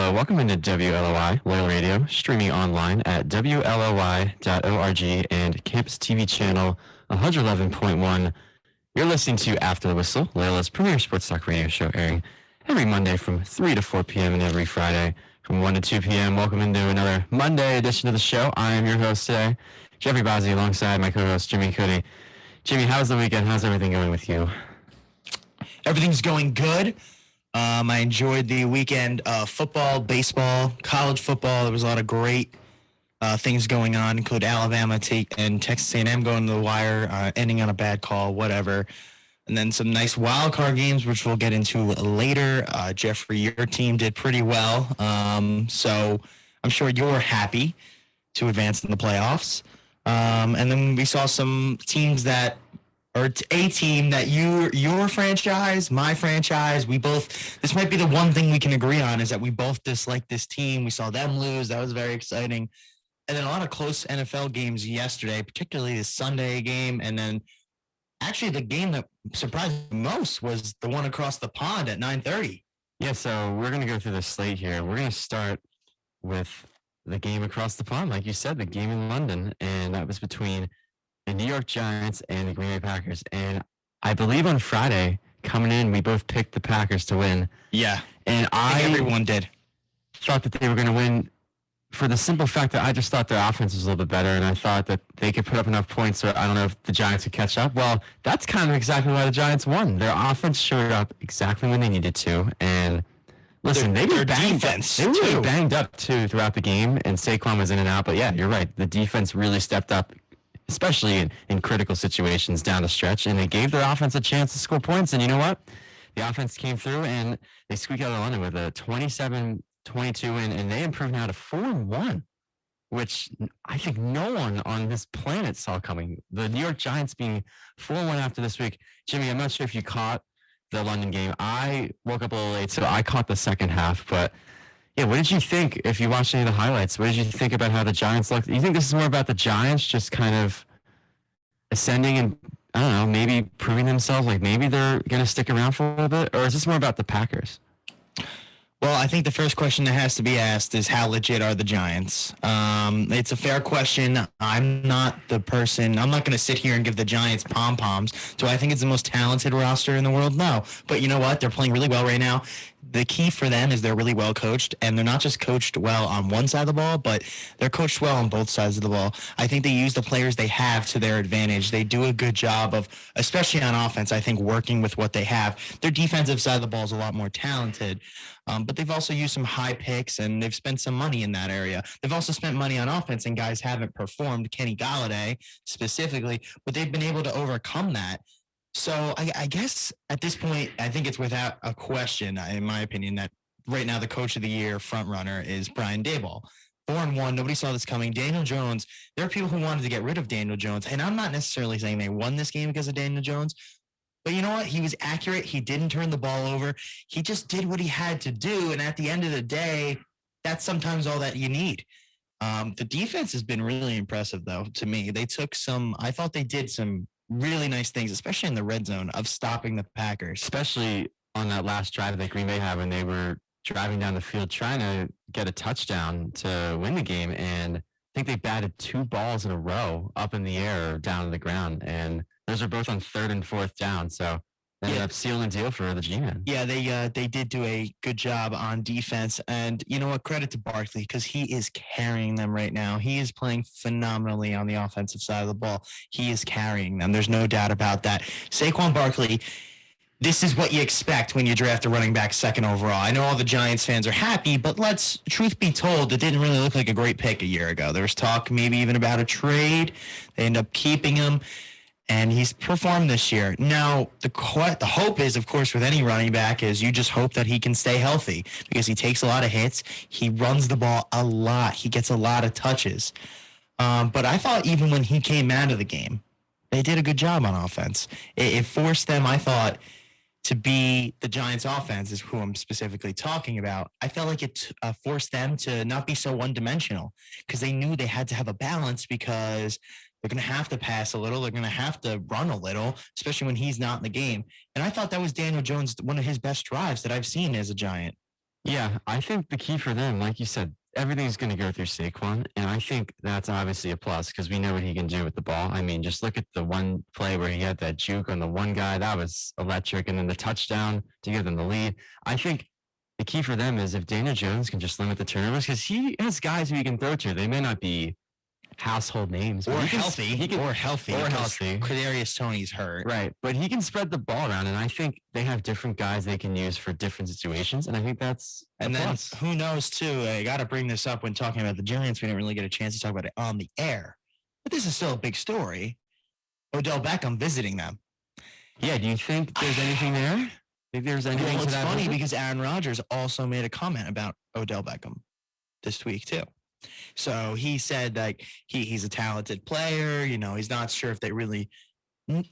Hello, welcome into WLOI, Loyal Radio, streaming online at WLOI.org and Campus TV channel 111.1. You're listening to After the Whistle, Layla's premier sports talk radio show, airing every Monday from 3 to 4 p.m. and every Friday from 1 to 2 p.m. Welcome into another Monday edition of the show. I am your host today, Jeffrey Bozzi, alongside my co-host, Jimmy Cody. Jimmy, how's the weekend? How's everything going with you? Everything's going good. I enjoyed the weekend of football, baseball, college football. There was a lot of great things going on, including Alabama and Texas A&M going to the wire, ending on a bad call, whatever. And then some nice wild card games, which we'll get into later. Jeffrey, your team did pretty well. So I'm sure you're happy to advance in the playoffs. And then we saw some teams that or a team that your franchise, my franchise, this might be the one thing we can agree on is that we both dislike this team. We saw them lose. That was very exciting. And then a lot of close NFL games yesterday, particularly the Sunday game. And then actually the game that surprised me most was the one across the pond at 9:30. Yeah, so we're going to go through the slate here. We're going to start with the game across the pond. Like you said, the game in London. And that was between the New York Giants and the Green Bay Packers. And I believe on Friday, coming in, we both picked the Packers to win. Yeah. And everyone did. Thought that they were going to win for the simple fact that I just thought their offense was a little bit better, and I thought that they could put up enough points where I don't know if the Giants would catch up. Well, that's kind of exactly why the Giants won. Their offense showed up exactly when they needed to. And listen, they were banged up. They were banged up, too, throughout the game, and Saquon was in and out. But, yeah, you're right. The defense really stepped up, especially in critical situations down the stretch, and they gave their offense a chance to score points. And you know what? The offense came through, and they squeaked out of London with a 27-22 win, and they improved now to 4-1, which I think no one on this planet saw coming. The New York Giants being 4-1 after this week. Jimmy, I'm not sure if you caught the London game. I woke up a little late, so I caught the second half, but yeah, what did you think if you watched any of the highlights? What did you think about how the Giants looked? You think this is more about the Giants just kind of ascending and, I don't know, maybe proving themselves, like maybe they're going to stick around for a little bit? Or is this more about the Packers? Well, I think the first question that has to be asked is how legit are the Giants? It's a fair question. I'm not the person. I'm not going to sit here and give the Giants pom-poms. Do I think it's the most talented roster in the world? No. But you know what? They're playing really well right now. The key for them is they're really well coached, and they're not just coached well on one side of the ball, but they're coached well on both sides of the ball. I think they use the players they have to their advantage. They do a good job of, especially on offense, I think, working with what they have. Their defensive side of the ball is a lot more talented, but they've also used some high picks, and they've spent some money in that area. They've also spent money on offense, and guys haven't performed, Kenny Golladay specifically, but they've been able to overcome that. So I guess at this point, I think it's without a question, in my opinion, that right now the coach of the year front runner is Brian Daboll. 4-1, nobody saw this coming. Daniel Jones, there are people who wanted to get rid of Daniel Jones, and I'm not necessarily saying they won this game because of Daniel Jones, but you know what? He was accurate. He didn't turn the ball over. He just did what he had to do, and at the end of the day, that's sometimes all that you need. The defense has been really impressive, though, to me. I thought they did some really nice things, especially in the red zone, of stopping the Packers. Especially on that last drive that Green Bay had when they were driving down the field trying to get a touchdown to win the game. And I think they batted 2 balls in a row up in the air or down to the ground. And those are both on 3rd and 4th down. So they ended up sealing the deal for the G-Men. Yeah, they did do a good job on defense. And you know what? Credit to Barkley, because he is carrying them right now. He is playing phenomenally on the offensive side of the ball. He is carrying them. There's no doubt about that. Saquon Barkley, this is what you expect when you draft a running back 2nd overall. I know all the Giants fans are happy, but truth be told, it didn't really look like a great pick a year ago. There was talk maybe even about a trade. They end up keeping him, and he's performed this year. Now, the hope is, of course, with any running back is you just hope that he can stay healthy because he takes a lot of hits. He runs the ball a lot. He gets a lot of touches. But I thought even when he came out of the game, they did a good job on offense. It forced them, I thought, to be the Giants offense is who I'm specifically talking about. I felt like it forced them to not be so one-dimensional because they knew they had to have a balance because they're going to have to pass a little. They're going to have to run a little, especially when he's not in the game. And I thought that was Daniel Jones, one of his best drives that I've seen as a Giant. Yeah, I think the key for them, like you said, everything's going to go through Saquon, and I think that's obviously a plus because we know what he can do with the ball. I mean, just look at the one play where he had that juke on the one guy that was electric, and then the touchdown to give them the lead. I think the key for them is if Daniel Jones can just limit the turnovers because he has guys who he can throw to. They may not be household names, Or but healthy. Kadarius Toney's hurt. Right, but he can spread the ball around, and I think they have different guys they can use for different situations, and I think that's and then plus. Who knows too? I got to bring this up when talking about the Giants. We didn't really get a chance to talk about it on the air, but this is still a big story. Odell Beckham visiting them. Yeah, do you think there's anything there? Think there's anything? Well, it's funny because Aaron Rodgers also made a comment about Odell Beckham this week too. So he said like he's a talented player. You know, he's not sure if they really.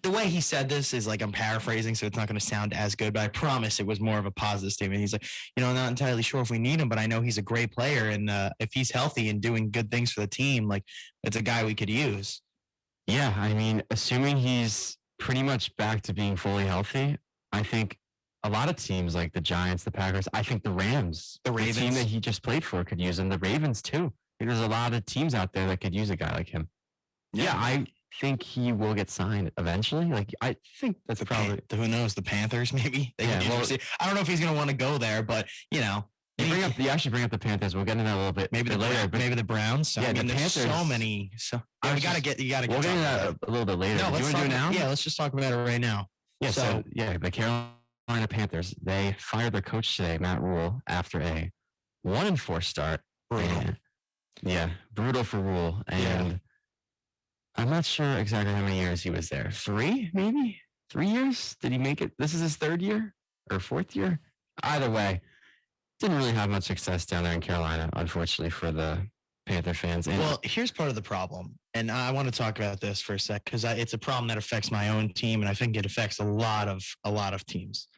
The way he said this is like I'm paraphrasing, so it's not going to sound as good. But I promise it was more of a positive statement. He's like, you know, I'm not entirely sure if we need him, but I know he's a great player, and if he's healthy and doing good things for the team, like it's a guy we could use. Yeah, I mean, assuming he's pretty much back to being fully healthy, I think a lot of teams like the Giants, the Packers, I think the Rams, the Ravens, the team that he just played for could use him. The Ravens too. There's a lot of teams out there that could use a guy like him. Yeah, I think he will get signed eventually. Like I think that's probably who knows, the Panthers maybe. I don't know if he's going to want to go there, but you know. You actually bring up the Panthers. We'll get into that a little bit maybe later. Maybe the Browns. So, yeah, I mean, the Panthers. So many. So yeah, you got to get. We'll get into that a little bit later. No, do you want to do it now? Yeah, let's just talk about it right now. Yeah. So the Carolina Panthers, they fired their coach today, Matt Rule, after a 1-4 start. Brutal. Yeah, brutal for Rule. And I'm not sure exactly how many years he was there. 3, maybe? 3 years? Did he make it? This is his 3rd year or 4th year? Either way, didn't really have much success down there in Carolina, unfortunately, for the Panther fans. And well, here's part of the problem. And I want to talk about this for a sec because it's a problem that affects my own team, and I think it affects a lot of teams.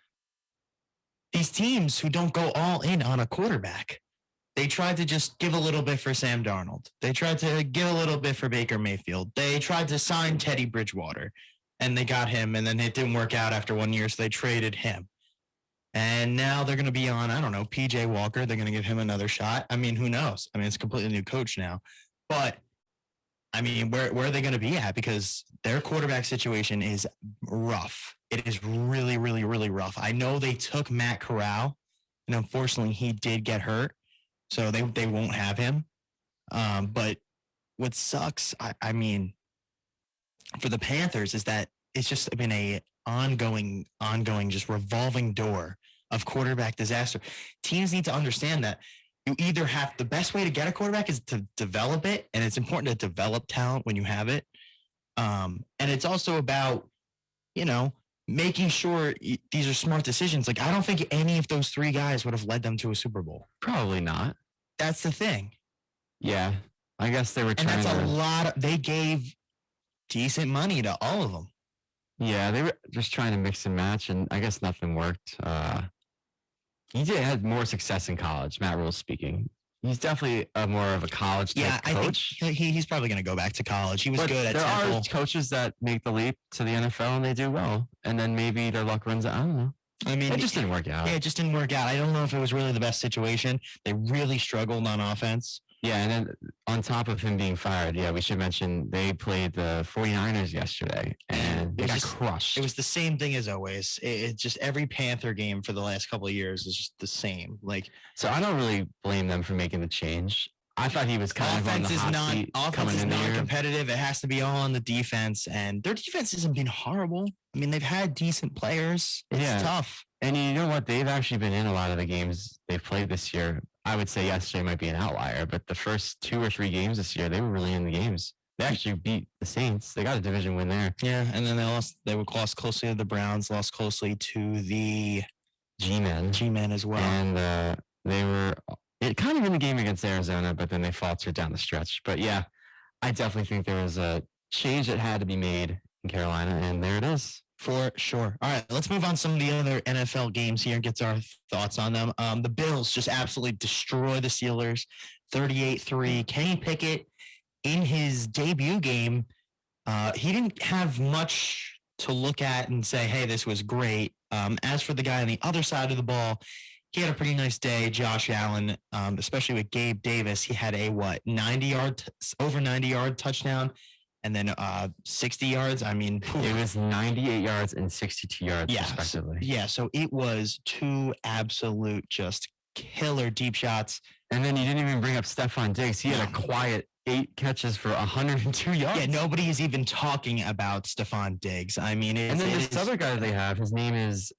These teams who don't go all in on a quarterback. They tried to just give a little bit for Sam Darnold. They tried to give a little bit for Baker Mayfield. They tried to sign Teddy Bridgewater, and they got him, and then it didn't work out after 1 year, so they traded him. And now they're going to be on, I don't know, PJ Walker. They're going to give him another shot. I mean, who knows? I mean, it's a completely new coach now. But, I mean, where are they going to be at? Because their quarterback situation is rough. It is really, really, really rough. I know they took Matt Corral, and unfortunately, he did get hurt. So they won't have him. But what sucks, I mean, for the Panthers is that it's just been a ongoing, just revolving door of quarterback disaster. Teams need to understand that you either have the best way to get a quarterback is to develop it. And it's important to develop talent when you have it. And it's also about, you know, making sure these are smart decisions. Like, I don't think any of those 3 guys would have led them to a Super Bowl. Probably not. That's the thing. Yeah. I guess they were trying to. And that's a lot. They gave decent money to all of them. Yeah, they were just trying to mix and match, and I guess nothing worked. He had more success in college, Matt Rule speaking. He's definitely more of a college type coach. I think he's probably going to go back to college. He was good at Temple. There are coaches that make the leap to the NFL and they do well, and then maybe their luck runs out. I don't know. I mean, it just didn't work out. Yeah, it just didn't work out. I don't know if it was really the best situation. They really struggled on offense. Yeah, and then on top of him being fired, we should mention they played the 49ers yesterday, and they got crushed. It was the same thing as always. It just every Panther game for the last couple of years is just the same. Like, so I don't really blame them for making the change. I thought he was kind of on the hot seat. Offense is not competitive. It has to be all on the defense, and their defense hasn't been horrible. I mean, they've had decent players. It's tough. And you know what? They've actually been in a lot of the games they've played this year. I would say yesterday might be an outlier, but the first 2 or 3 games this year, they were really in the games. They actually beat the Saints. They got a division win there. Yeah, and then they lost. They lost closely to the Browns, lost closely to the G-Men as well. And they were kind of in the game against Arizona, but then they faltered down the stretch. But yeah, I definitely think there was a change that had to be made in Carolina, and there it is. For sure. All right, let's move on to some of the other NFL games here and get our thoughts on them. The Bills just absolutely destroy the Steelers, 38-3. Kenny Pickett, in his debut game, he didn't have much to look at and say, hey, this was great. As for the guy on the other side of the ball, he had a pretty nice day. Josh Allen, especially with Gabe Davis, he had a over 90-yard touchdown, and then 60 yards. I mean, It was 98 yards and 62 yards, respectively. Yeah, so it was two absolute just killer deep shots. And then you didn't even bring up Stephon Diggs. He had a quiet 8 catches for 102 yards. Yeah, nobody is even talking about Stephon Diggs. I mean, and then this other guy that they have, his name is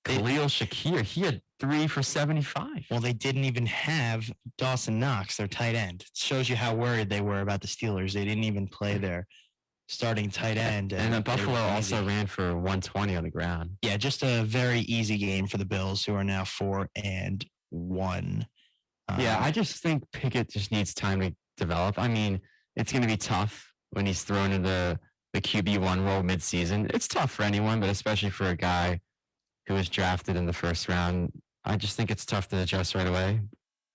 Khalil Shakir. He had 3 for 75. Well, they didn't even have Dawson Knox, their tight end. It shows you how worried they were about the Steelers. They didn't even play their starting tight end. And Buffalo also ran for 120 on the ground. Yeah, just a very easy game for the Bills, who are now 4-1. Yeah, I just think Pickett just needs time to develop. I mean, it's going to be tough when he's thrown into the QB1 role midseason. It's tough for anyone, but especially for a guy who was drafted in the first round. I just think it's tough to adjust right away.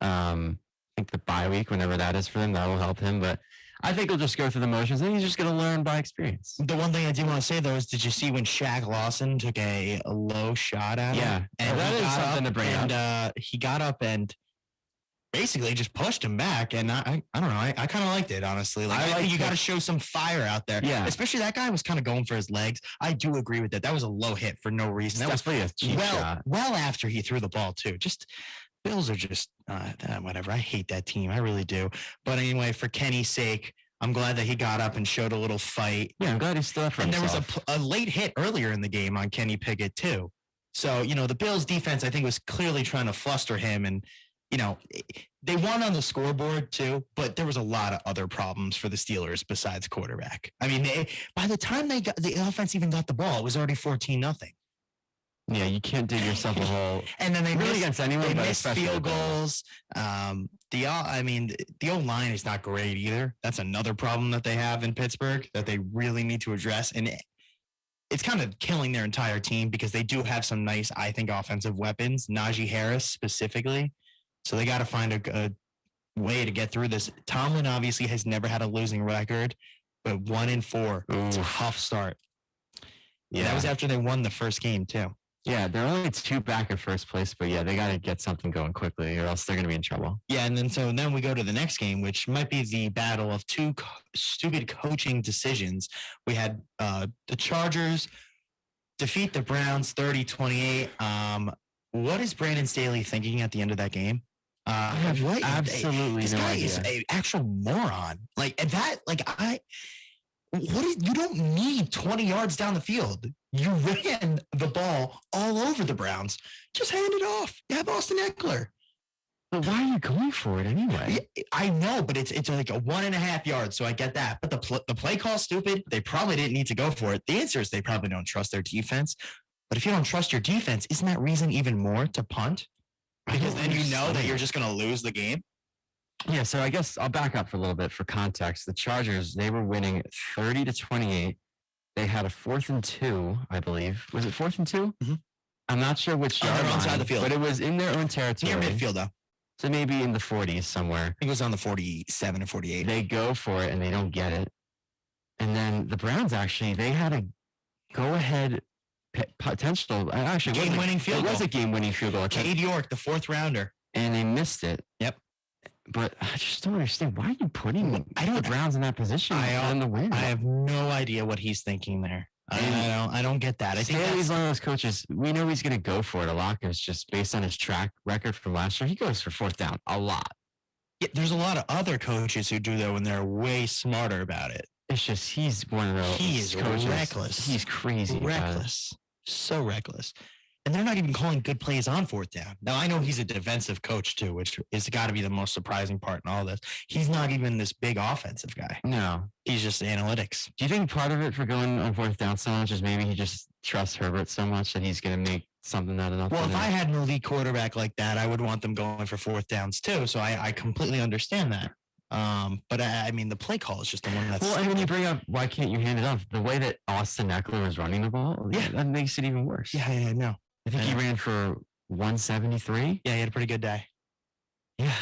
I think the bye week, whenever that is for him, that will help him. But I think he'll just go through the motions, and he's just going to learn by experience. The one thing I do want to say, though, is did you see when Shaq Lawson took a low shot at him? Yeah, and that is something to bring up. And he got up and basically just pushed him back. And I don't know. I kind of liked it, honestly. Like, I think you got to show some fire out there. Yeah. Especially that guy was kind of going for his legs. I do agree with that. That was a low hit for no reason. That was definitely a cheap shot. Well after he threw the ball, too. Just Bills are just whatever. I hate that team. I really do. But anyway, for Kenny's sake, I'm glad that he got up and showed a little fight. Yeah, I'm glad he stood up for himself. And there was a late hit earlier in the game on Kenny Pickett, too. So, the Bills defense, I think, was clearly trying to fluster him. And, they won on the scoreboard, too, but there was a lot of other problems for the Steelers besides quarterback. I mean, by the time the offense even got the ball, it was already 14-0. Yeah, you can't dig yourself a hole. And then they really against anyone, they but missed field goals. The O-line is not great either. That's another problem that they have in Pittsburgh that they really need to address. And it's kind of killing their entire team because they do have some nice, I think, offensive weapons. Najee Harris specifically. So they got to find a way to get through this. Tomlin obviously has never had a losing record, but 1-4. It's a tough start. Yeah, that was after they won the first game too. Yeah, they're only 2 back in first place, but yeah, they got to get something going quickly or else they're going to be in trouble. Yeah, and then we go to the next game, which might be the battle of 2 stupid coaching decisions. We had the Chargers defeat the Browns 30-28. What is Brandon Staley thinking at the end of that game? I have absolutely this no guy idea. is an actual moron. You don't need 20 yards down the field. You ran the ball all over the Browns. Just hand it off. You have Austin Eckler. But why are you going for it anyway? Yeah, I know, but it's like a 1.5 yards, so I get that. But the play call's stupid. They probably didn't need to go for it. The answer is they probably don't trust their defense. But if you don't trust your defense, isn't that reason even more to punt? Because then you know that you're just going to lose the game. Yeah, so I guess I'll back up for a little bit for context. The Chargers, they were winning 30-28. They had a 4th and 2, I believe. Was it 4th and 2? Mm-hmm. I'm not sure which yard they're line, outside the field, but it was in their own territory. Near midfield, though. So maybe in the 40s somewhere. I think it was on the 47 or 48. They go for it and they don't get it. And then the Browns they had a go-ahead potential. Actually, game-winning field goal. It was a game-winning field goal. Cade York, the 4th rounder. And they missed it. Yep. But I just don't understand. Why are you putting the Browns in that position for them to win? I have no idea what he's thinking there. I don't get that. I think Staley's one of those coaches. We know he's going to go for it a lot because just based on his track record from last year, he goes for 4th down a lot. Yeah, there's a lot of other coaches who do that when they're way smarter about it. It's just he's one of those. He is coaches. Reckless. He's crazy. Reckless. So reckless. And they're not even calling good plays on 4th down. Now, I know he's a defensive coach, too, which is got to be the most surprising part in all this. He's not even this big offensive guy. No. He's just analytics. Do you think part of it for going on 4th down so much is maybe he just trusts Herbert so much that he's going to make something out of nothing? Well, if I had an elite quarterback like that, I would want them going for 4th downs, too. So I completely understand that. But I mean, the play call is just the one that's. Well, and when you bring up why can't you hand it off, the way that Austin Eckler was running the ball, that makes it even worse. Yeah, I know. I think he ran for 173. Yeah, he had a pretty good day. Yeah.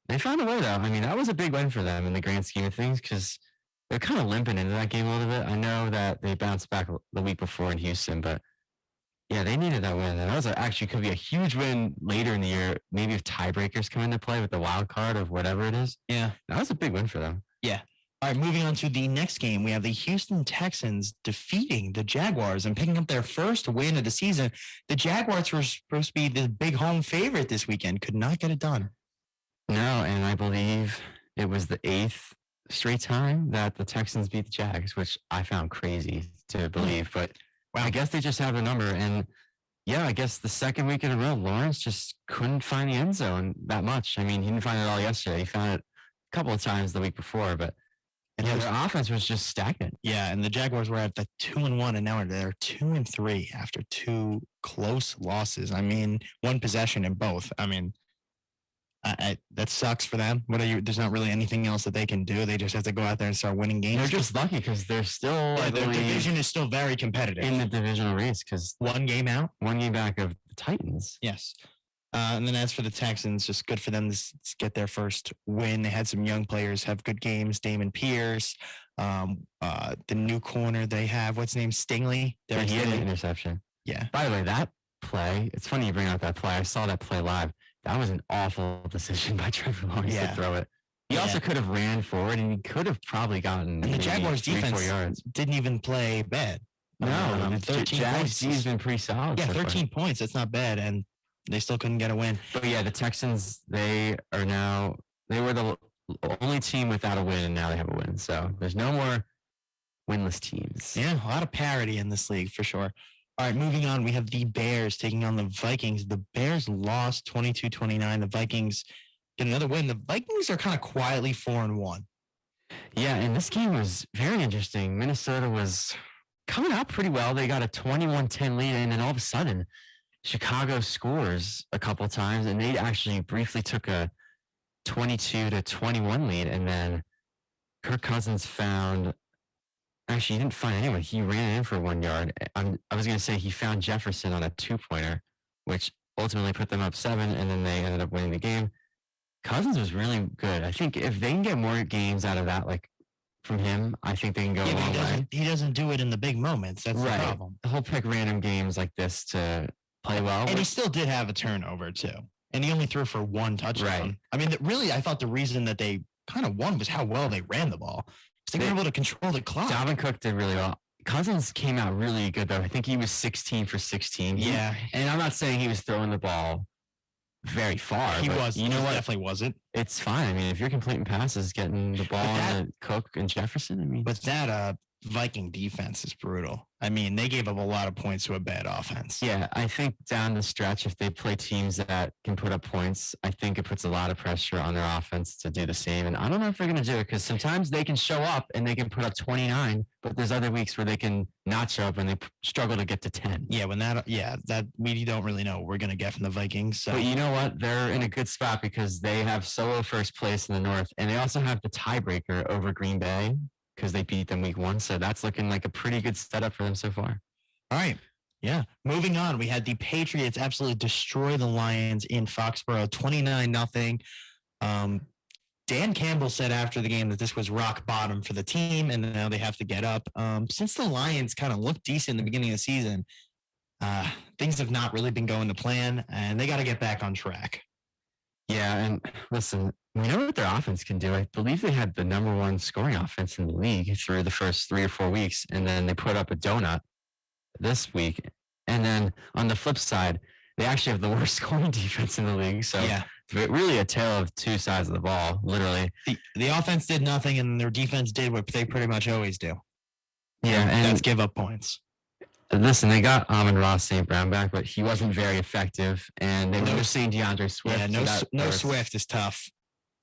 They found a way, though. I mean, that was a big win for them in the grand scheme of things because they're kind of limping into that game a little bit. I know that they bounced back the week before in Houston, but Yeah, they needed that win. And that was actually could be a huge win later in the year. Maybe if tiebreakers come into play with the wild card of whatever it is. Yeah. That was a big win for them. Yeah. All right, moving on to the next game, we have the Houston Texans defeating the Jaguars and picking up their first win of the season. The Jaguars were supposed to be the big home favorite this weekend, could not get it done. No, and I believe it was the 8th straight time that the Texans beat the Jags, which I found crazy to believe. But I guess they just have a number. And yeah, I guess the second week in a row, Lawrence just couldn't find the end zone that much. I mean, he didn't find it all yesterday. He found it a couple of times the week before, but yeah, their offense was just stagnant. Yeah, and the Jaguars were at the 2-1, and now they're 2-3 after two close losses. I mean, one possession in both. I mean, that sucks for them. There's not really anything else that they can do. They just have to go out there and start winning games. They're just lucky because they're still their division is still very competitive in the divisional race because one game back of the Titans. Yes. And then as for the Texans, just good for them to get their first win. They had some young players have good games. Damon Pierce, the new corner they have. What's his name? Stingley. He had an interception. Yeah. By the way, that play, it's funny you bring up that play. I saw that play live. That was an awful decision by Trevor Lawrence to throw it. He also could have ran forward, and he could have probably gotten. And the Jaguars defense didn't even play bad. No, the 13 Jags points. has been pretty solid. Yeah, so 13 points. That's not bad, and they still couldn't get a win. But yeah, the Texans, they were the only team without a win, and now they have a win. So there's no more winless teams. Yeah, a lot of parity in this league for sure. All right, moving on. We have the Bears taking on the Vikings. The Bears lost 22-29. The Vikings get another win. The Vikings are kind of quietly 4-1. Yeah, and this game was very interesting. Minnesota was coming out pretty well. They got a 21-10 lead, and then all of a sudden, Chicago scores a couple times, and they actually briefly took a 22-21 lead, and then Kirk Cousins he didn't find anyone. He ran in for 1 yard. I was going to say he found Jefferson on a 2-pointer, which ultimately put them up 7, and then they ended up winning the game. Cousins was really good. I think if they can get more games out of that, like from him, I think they can go a long way. He doesn't do it in the big moments. That's the problem. He'll pick random games like this to play well. And he still did have a turnover, too. And he only threw for 1 touchdown. Right. I mean, really, I thought the reason that they kind of won was how well they ran the ball. They were able to control the clock. Dalvin Cook did really well. Cousins came out really good, though. I think he was 16 for 16. Yeah. And I'm not saying he was throwing the ball very far. He was. You know what? Definitely wasn't. It's fine. I mean, if you're completing passes, getting the ball on Cook and Jefferson, I mean. But that Viking defense is brutal. I mean, they gave up a lot of points to a bad offense. Yeah, I think down the stretch, if they play teams that can put up points, I think it puts a lot of pressure on their offense to do the same. And I don't know if they're going to do it because sometimes they can show up and they can put up 29, but there's other weeks where they can not show up and they struggle to get to 10. Yeah, that we don't really know what we're going to get from the Vikings. So. But you know what? They're in a good spot because they have solo first place in the North, and they also have the tiebreaker over Green Bay because they beat them week 1. So that's looking like a pretty good setup for them so far. All right. Yeah. Moving on, we had the Patriots absolutely destroy the Lions in Foxborough, 29-0. Dan Campbell said after the game that this was rock bottom for the team, and now they have to get up. Since the Lions kind of looked decent in the beginning of the season, things have not really been going to plan, and they got to get back on track. Yeah, and listen, we know what their offense can do. I believe they had the number 1 scoring offense in the league through the first 3 or 4 weeks, and then they put up a donut this week. And then on the flip side, they actually have the worst scoring defense in the league. So yeah, really a tale of two sides of the ball, literally. The offense did nothing, and their defense did what they pretty much always do. Yeah, and that's give up points. Listen, they got Amon-Ra St. Brown back, but he wasn't very effective, and they were seeing DeAndre Swift. Yeah, no Swift is tough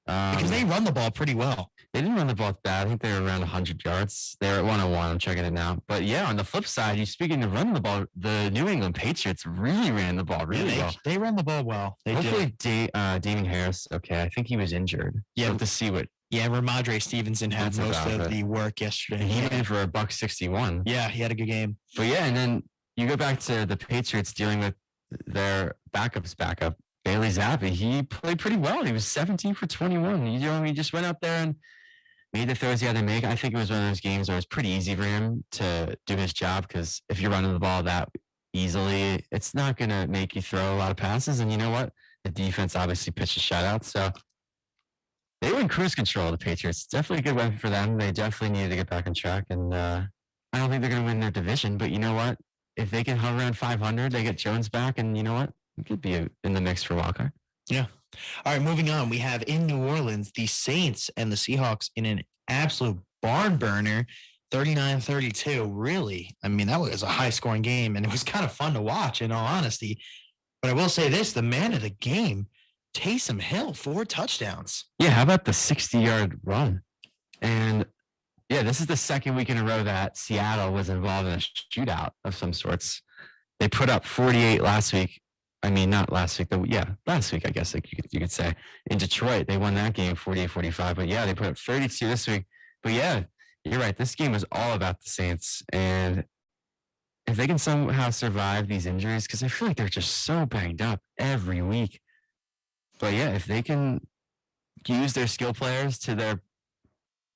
because they run the ball pretty well. They didn't run the ball bad. I think they were around 100 yards. They were at 101. I'm checking it now. But yeah, on the flip side, speaking of running the ball, the New England Patriots really ran the ball really well. They run the ball well. Hopefully, Damien Harris. Okay, I think he was injured. Yeah, we'll have to see what. Yeah, Ramondre Stevenson had most of the work yesterday. He ran for $161. Yeah, he had a good game. But yeah, and then you go back to the Patriots dealing with their backup. Bailey Zappi, he played pretty well. He was 17 for 21. He just went out there and made the throws he had to make. I think it was one of those games where it was pretty easy for him to do his job because if you're running the ball that easily. It's not going to make you throw a lot of passes. And you know what? The defense obviously pitched a shutout. So they were in cruise control, the Patriots. Definitely a good weapon for them. They definitely needed to get back on track. And I don't think they're going to win their division. But you know what? If they can hover around 500, they get Jones back. And you know what? It could be in the mix for wild card. Yeah. All right, moving on. We have in New Orleans, the Saints and the Seahawks in an absolute barn burner, 39-32. Really, I mean, that was a high-scoring game, and it was kind of fun to watch, in all honesty. But I will say this, the man of the game, Taysom Hill, 4 touchdowns. Yeah, how about the 60-yard run? And, yeah, this is the second week in a row that Seattle was involved in a shootout of some sorts. They put up 48 last week. I mean, not last week, though. Yeah, last week, I guess like you could say. In Detroit, they won that game 48-45. But, yeah, they put up 32 this week. But, yeah, you're right. This game was all about the Saints. And if they can somehow survive these injuries, because I feel like they're just so banged up every week. But, yeah, if they can use their skill players to their,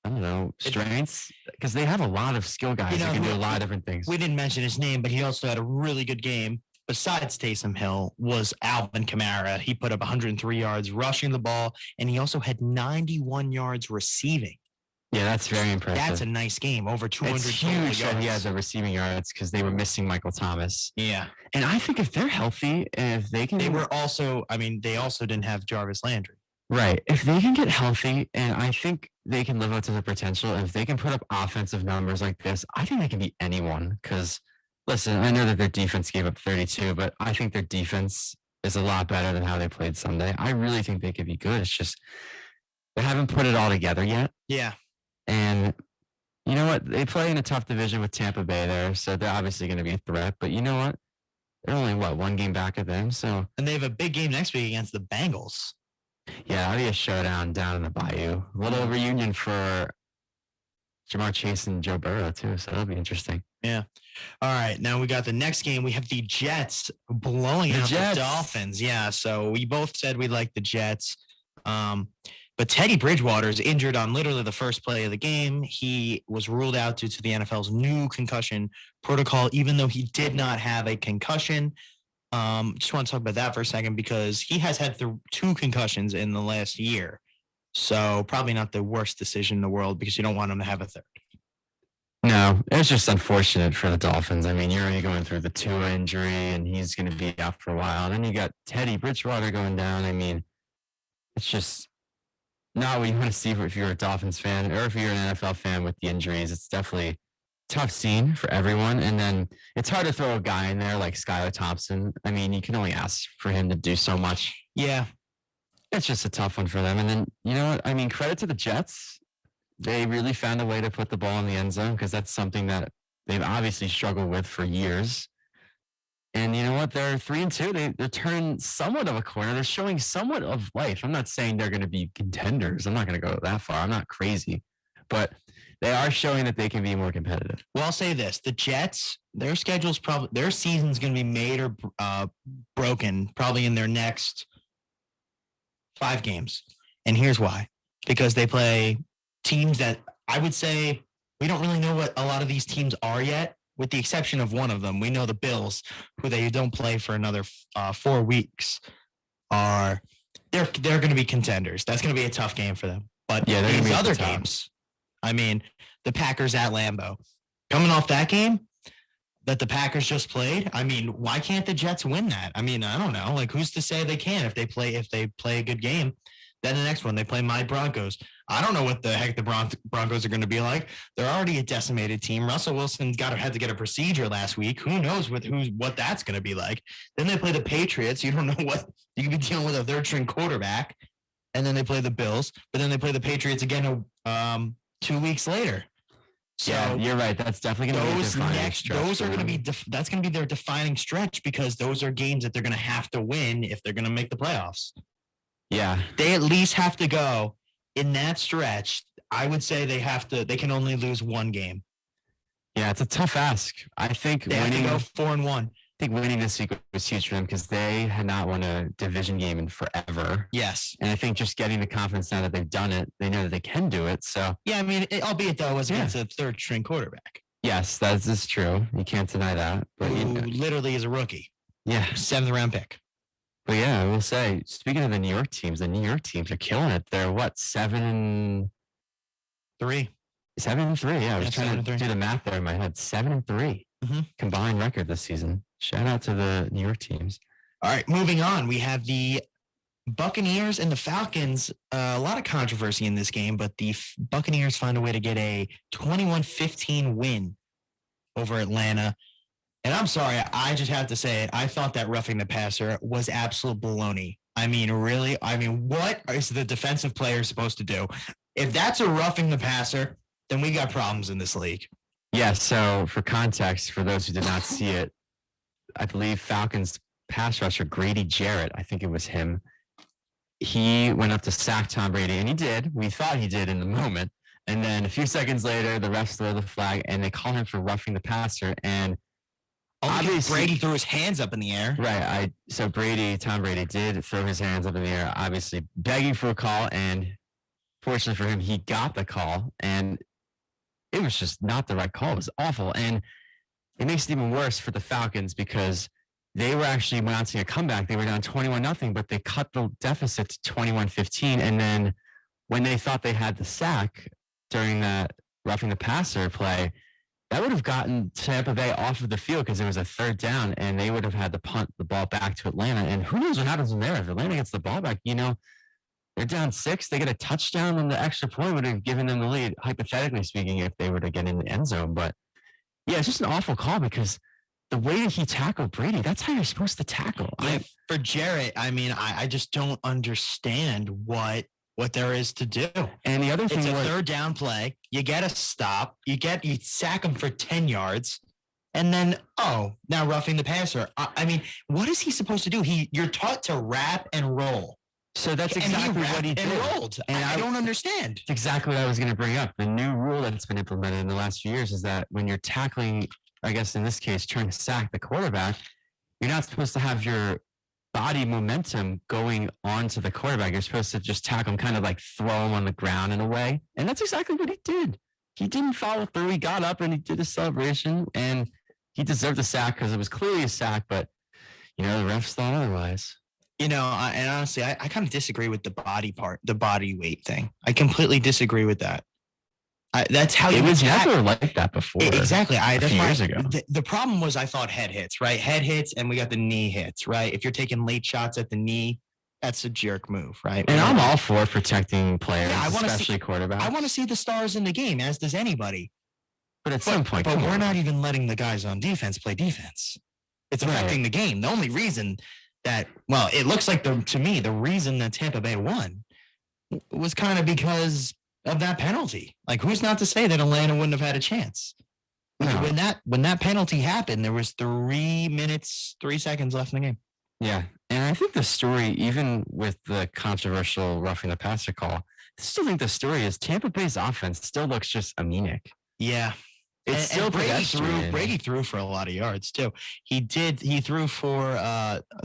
I don't know, strengths, because they have a lot of skill guys that can do a lot of different things. We didn't mention his name, but he also had a really good game. Besides Taysom Hill was Alvin Kamara. He put up 103 yards rushing the ball, and he also had 91 yards receiving. Yeah, that's very impressive. That's a nice game. Over 200 It's huge yards. that he had the receiving yards because they were missing Michael Thomas. Yeah. And I think if they're healthy, if they can... They also didn't have Jarvis Landry. Right. If they can get healthy, and I think they can live up to their potential, and if they can put up offensive numbers like this, I think they can beat anyone because... Listen, I know that their defense gave up 32, but I think their defense is a lot better than how they played Sunday. I really think they could be good. It's just they haven't put it all together yet. Yeah. And you know what? They play in a tough division with Tampa Bay there, so they're obviously going to be a threat. But you know what? They're only, one game back of them. So and they have a big game next week against the Bengals. Yeah, that'll be a showdown down in the Bayou. A little reunion for Jamar Chase and Joe Burrow, too, so that'll be interesting. Yeah. All right. Now we got the next game. We have the Jets blowing out the Dolphins. Yeah. So we both said we like the Jets. But Teddy Bridgewater is injured on literally the first play of the game. He was ruled out due to the NFL's new concussion protocol, even though he did not have a concussion. Just want to talk about that for a second because he has had 2 concussions in the last year. So probably not the worst decision in the world because you don't want him to have a third. No, it's just unfortunate for the Dolphins. I mean, you're already going through the Tua injury, and he's going to be out for a while. Then you got Teddy Bridgewater going down. I mean, it's just not what you want to see if you're a Dolphins fan or if you're an NFL fan with the injuries. It's definitely a tough scene for everyone. And then it's hard to throw a guy in there like Skylar Thompson. I mean, you can only ask for him to do so much. Yeah. It's just a tough one for them. And then, you know what? I mean, credit to the Jets. They really found a way to put the ball in the end zone because that's something that they've obviously struggled with for years. And you know what? They're 3-2. They're turning somewhat of a corner. They're showing somewhat of life. I'm not saying they're going to be contenders. I'm not going to go that far. I'm not crazy. But they are showing that they can be more competitive. Well, I'll say this. The Jets, their schedule's probably, their season's going to be made or broken probably in their next 5 games. And here's why. Because they play teams that I would say we don't really know what a lot of these teams are yet, with the exception of one of them. We know the Bills, who they don't play for another 4 weeks, they're going to be contenders. That's going to be a tough game for them. But yeah, these other games, I mean, the Packers at Lambeau, coming off that game that the Packers just played. I mean, why can't the Jets win that? I mean, I don't know. Like, who's to say they can if they play a good game? Then the next one, they play my Broncos. I don't know what the heck the Broncos are going to be like. They're already a decimated team. Russell Wilson had to get a procedure last week. Who knows what that's going to be like? Then they play the Patriots. You don't know what you could be dealing with a third-string quarterback. And then they play the Bills. But then they play the Patriots again 2 weeks later. So yeah, you're right. That's definitely going to be a defining stretch. Those are going to be that's going to be their defining stretch because those are games that they're going to have to win if they're going to make the playoffs. Yeah. They at least have to go in that stretch. I would say they can only lose 1 game. Yeah, it's a tough ask. I think they have to go 4-1. I think winning this week was huge for them because they had not won a division game in forever. Yes. And I think just getting the confidence now that they've done it, they know that they can do it. So yeah, I mean, albeit though, it was against a third-string quarterback. Yes, that is true. You can't deny that. But Who literally is a rookie, yeah, 7th round pick. but yeah, I will say, speaking of the New York teams are killing it. They're what, 3. 7-3. Yeah, I was Yeah, trying to 7-3. do the math there in my head. 7-3 combined record this season. Shout out to the New York teams. All right, moving on. We have the Buccaneers and the Falcons. A lot of controversy in this game, but the Buccaneers find a way to get a 21-15 win over Atlanta. And I'm sorry, I just have to say it. I thought that roughing the passer was absolute baloney. I mean, really? I mean, what is the defensive player supposed to do? If that's a roughing the passer, then we got problems in this league. Yeah, so for context, for those who did not see it, I believe Falcons pass rusher Grady Jarrett, I think it was him, he went up to sack Tom Brady, and he did. We thought he did in the moment. And then a few seconds later, the refs throw the flag, and they call him for roughing the passer. And obviously, Brady threw his hands up in the air. Right. So Tom Brady did throw his hands up in the air, obviously begging for a call. And fortunately for him, he got the call. And it was just not the right call. It was awful. And it makes it even worse for the Falcons because they were actually mounting a comeback. They were down 21-0, but they cut the deficit to 21-15. And then when they thought they had the sack during that roughing the passer play, that would have gotten Tampa Bay off of the field because it was a 3rd down, and they would have had to punt the ball back to Atlanta. And who knows what happens from there? If Atlanta gets the ball back, they're down 6. They get a touchdown, and the extra point would have given them the lead, hypothetically speaking, if they were to get in the end zone. But yeah, it's just an awful call because the way that he tackled Brady, that's how you're supposed to tackle. Yeah, for Jarrett, I mean, I just don't understand what there is to do. And the other thing, it's a 3rd down play. You get a stop. You sack him for 10 yards. And then, now roughing the passer. I mean, what is he supposed to do? You're taught to wrap and roll. So that's exactly what he did. And rolled. And I don't understand. It's exactly what I was going to bring up. The new rule that's been implemented in the last few years is that when you're tackling, I guess in this case, trying to sack the quarterback, you're not supposed to have your body momentum going onto the quarterback. You're supposed to just tackle him, kind of like throw him on the ground in a way. And that's exactly what he did. He didn't follow through. He got up and he did a celebration, and he deserved a sack because it was clearly a sack, but the refs thought otherwise. And honestly, I kind of disagree with the body weight thing. I completely disagree with that. That's how it was never like that before. Exactly. A few years ago. The problem was I thought head hits, right? Head hits, and we got the knee hits, right? If you're taking late shots at the knee, that's a jerk move, right? And I'm all for protecting players, especially quarterbacks. I want to see the stars in the game, as does anybody. But at some point, we're not even letting the guys on defense play defense. It's affecting the game. The only reason it looks like to me, the reason that Tampa Bay won was kind of because of that penalty. Like, who's not to say that Atlanta wouldn't have had a chance? No. When that penalty happened, there was 3 minutes, 3 seconds left in the game. Yeah. And I think the story, even with the controversial roughing the passer call, I still think the story is Tampa Bay's offense still looks just anemic. Yeah. It's still Brady threw for a lot of yards too. He threw for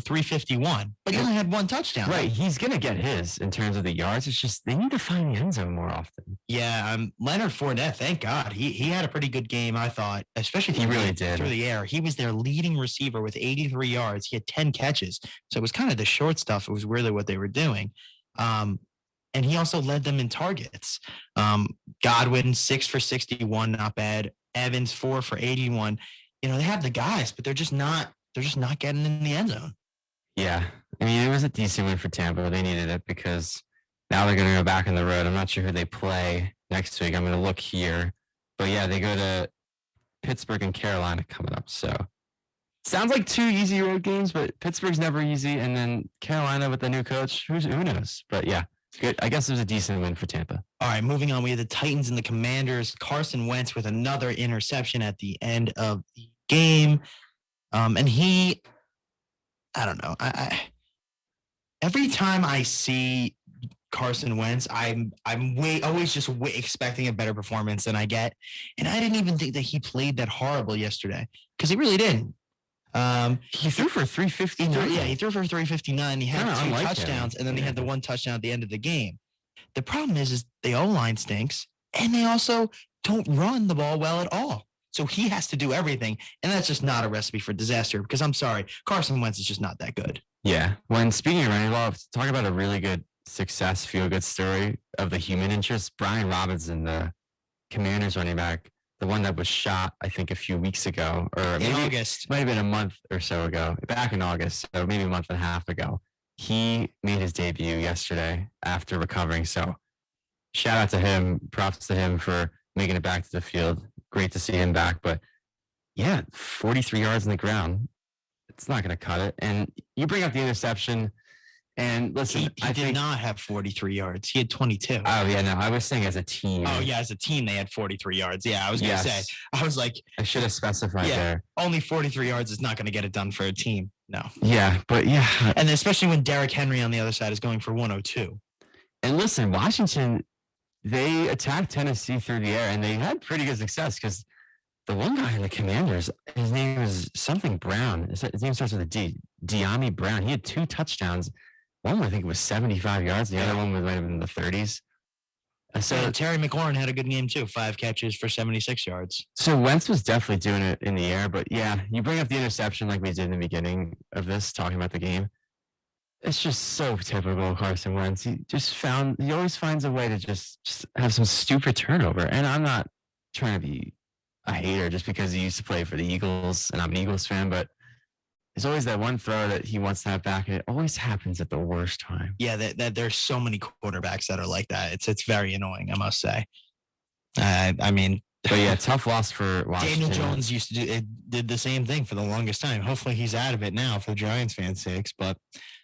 351, but he only had 1 touchdown. Right. He's going to get his in terms of the yards. It's just they need to find the end zone more often. Yeah. Leonard Fournette, thank God. He had a pretty good game, I thought, especially through the air. He was their leading receiver with 83 yards. He had 10 catches. So it was kind of the short stuff. It was really what they were doing. And he also led them in targets. Godwin, 6 for 61, not bad. Evans, 4 for 81. They have the guys, but they're just not getting in the end zone. Yeah. I mean, it was a decent win for Tampa. They needed it because now they're going to go back on the road. I'm not sure who they play next week. I'm going to look here. But yeah, they go to Pittsburgh and Carolina coming up. So sounds like 2 easy road games, but Pittsburgh's never easy. And then Carolina with the new coach, who knows? But yeah. Good. I guess it was a decent win for Tampa. All right, moving on. We have the Titans and the Commanders. Carson Wentz with another interception at the end of the game. And I don't know. I every time I see Carson Wentz, I'm always just expecting a better performance than I get. And I didn't even think that he played that horrible yesterday because he really didn't. He threw for 359. He threw for 359. He had 2 touchdowns, and then he had the 1 touchdown at the end of the game. The problem is the O-line stinks, and they also don't run the ball well at all. So he has to do everything. And that's just not a recipe for disaster because I'm sorry, Carson Wentz is just not that good. Yeah. When speaking of running well, talk about a really good success, feel good story of the human interest. Brian Robinson, the Commanders running back, the one that was shot, I think, a few weeks ago, or In maybe August. it might have been a month or so ago, back in August, so maybe a month and a half ago. He made his debut yesterday after recovering. So shout out to him. Props to him for making it back to the field. Great to see him back. But yeah, 43 yards on the ground. It's not going to cut it. And you bring up the interception. And listen, He did not have 43 yards. He had 22. Oh, yeah, no, I was saying as a team. Oh, yeah, as a team, they had 43 yards. Yeah, I was going to say. I was like, I should have specified there. Only 43 yards is not going to get it done for a team. No. Yeah, but yeah. And especially when Derrick Henry on the other side is going for 102. And listen, Washington, they attacked Tennessee through the air, and they had pretty good success because the one guy in the Commanders, his name is something Brown. His name starts with a D. De'Ami Brown. He had 2 touchdowns. One, I think, was 75 yards. The other one might have been in the 30s. So Terry McLaurin had a good game too. 5 catches for 76 yards. So Wentz was definitely doing it in the air. But yeah, you bring up the interception like we did in the beginning of this, talking about the game. It's just so typical Carson Wentz. He always finds a way to just have some stupid turnover. And I'm not trying to be a hater just because he used to play for the Eagles and I'm an Eagles fan, but there's always that one throw that he wants to have back, and it always happens at the worst time. Yeah, that there's so many quarterbacks that are like that. It's very annoying, I must say. I mean, but yeah, tough loss for Washington. Daniel Jones did the same thing for the longest time. Hopefully, he's out of it now for the Giants fans' sakes. But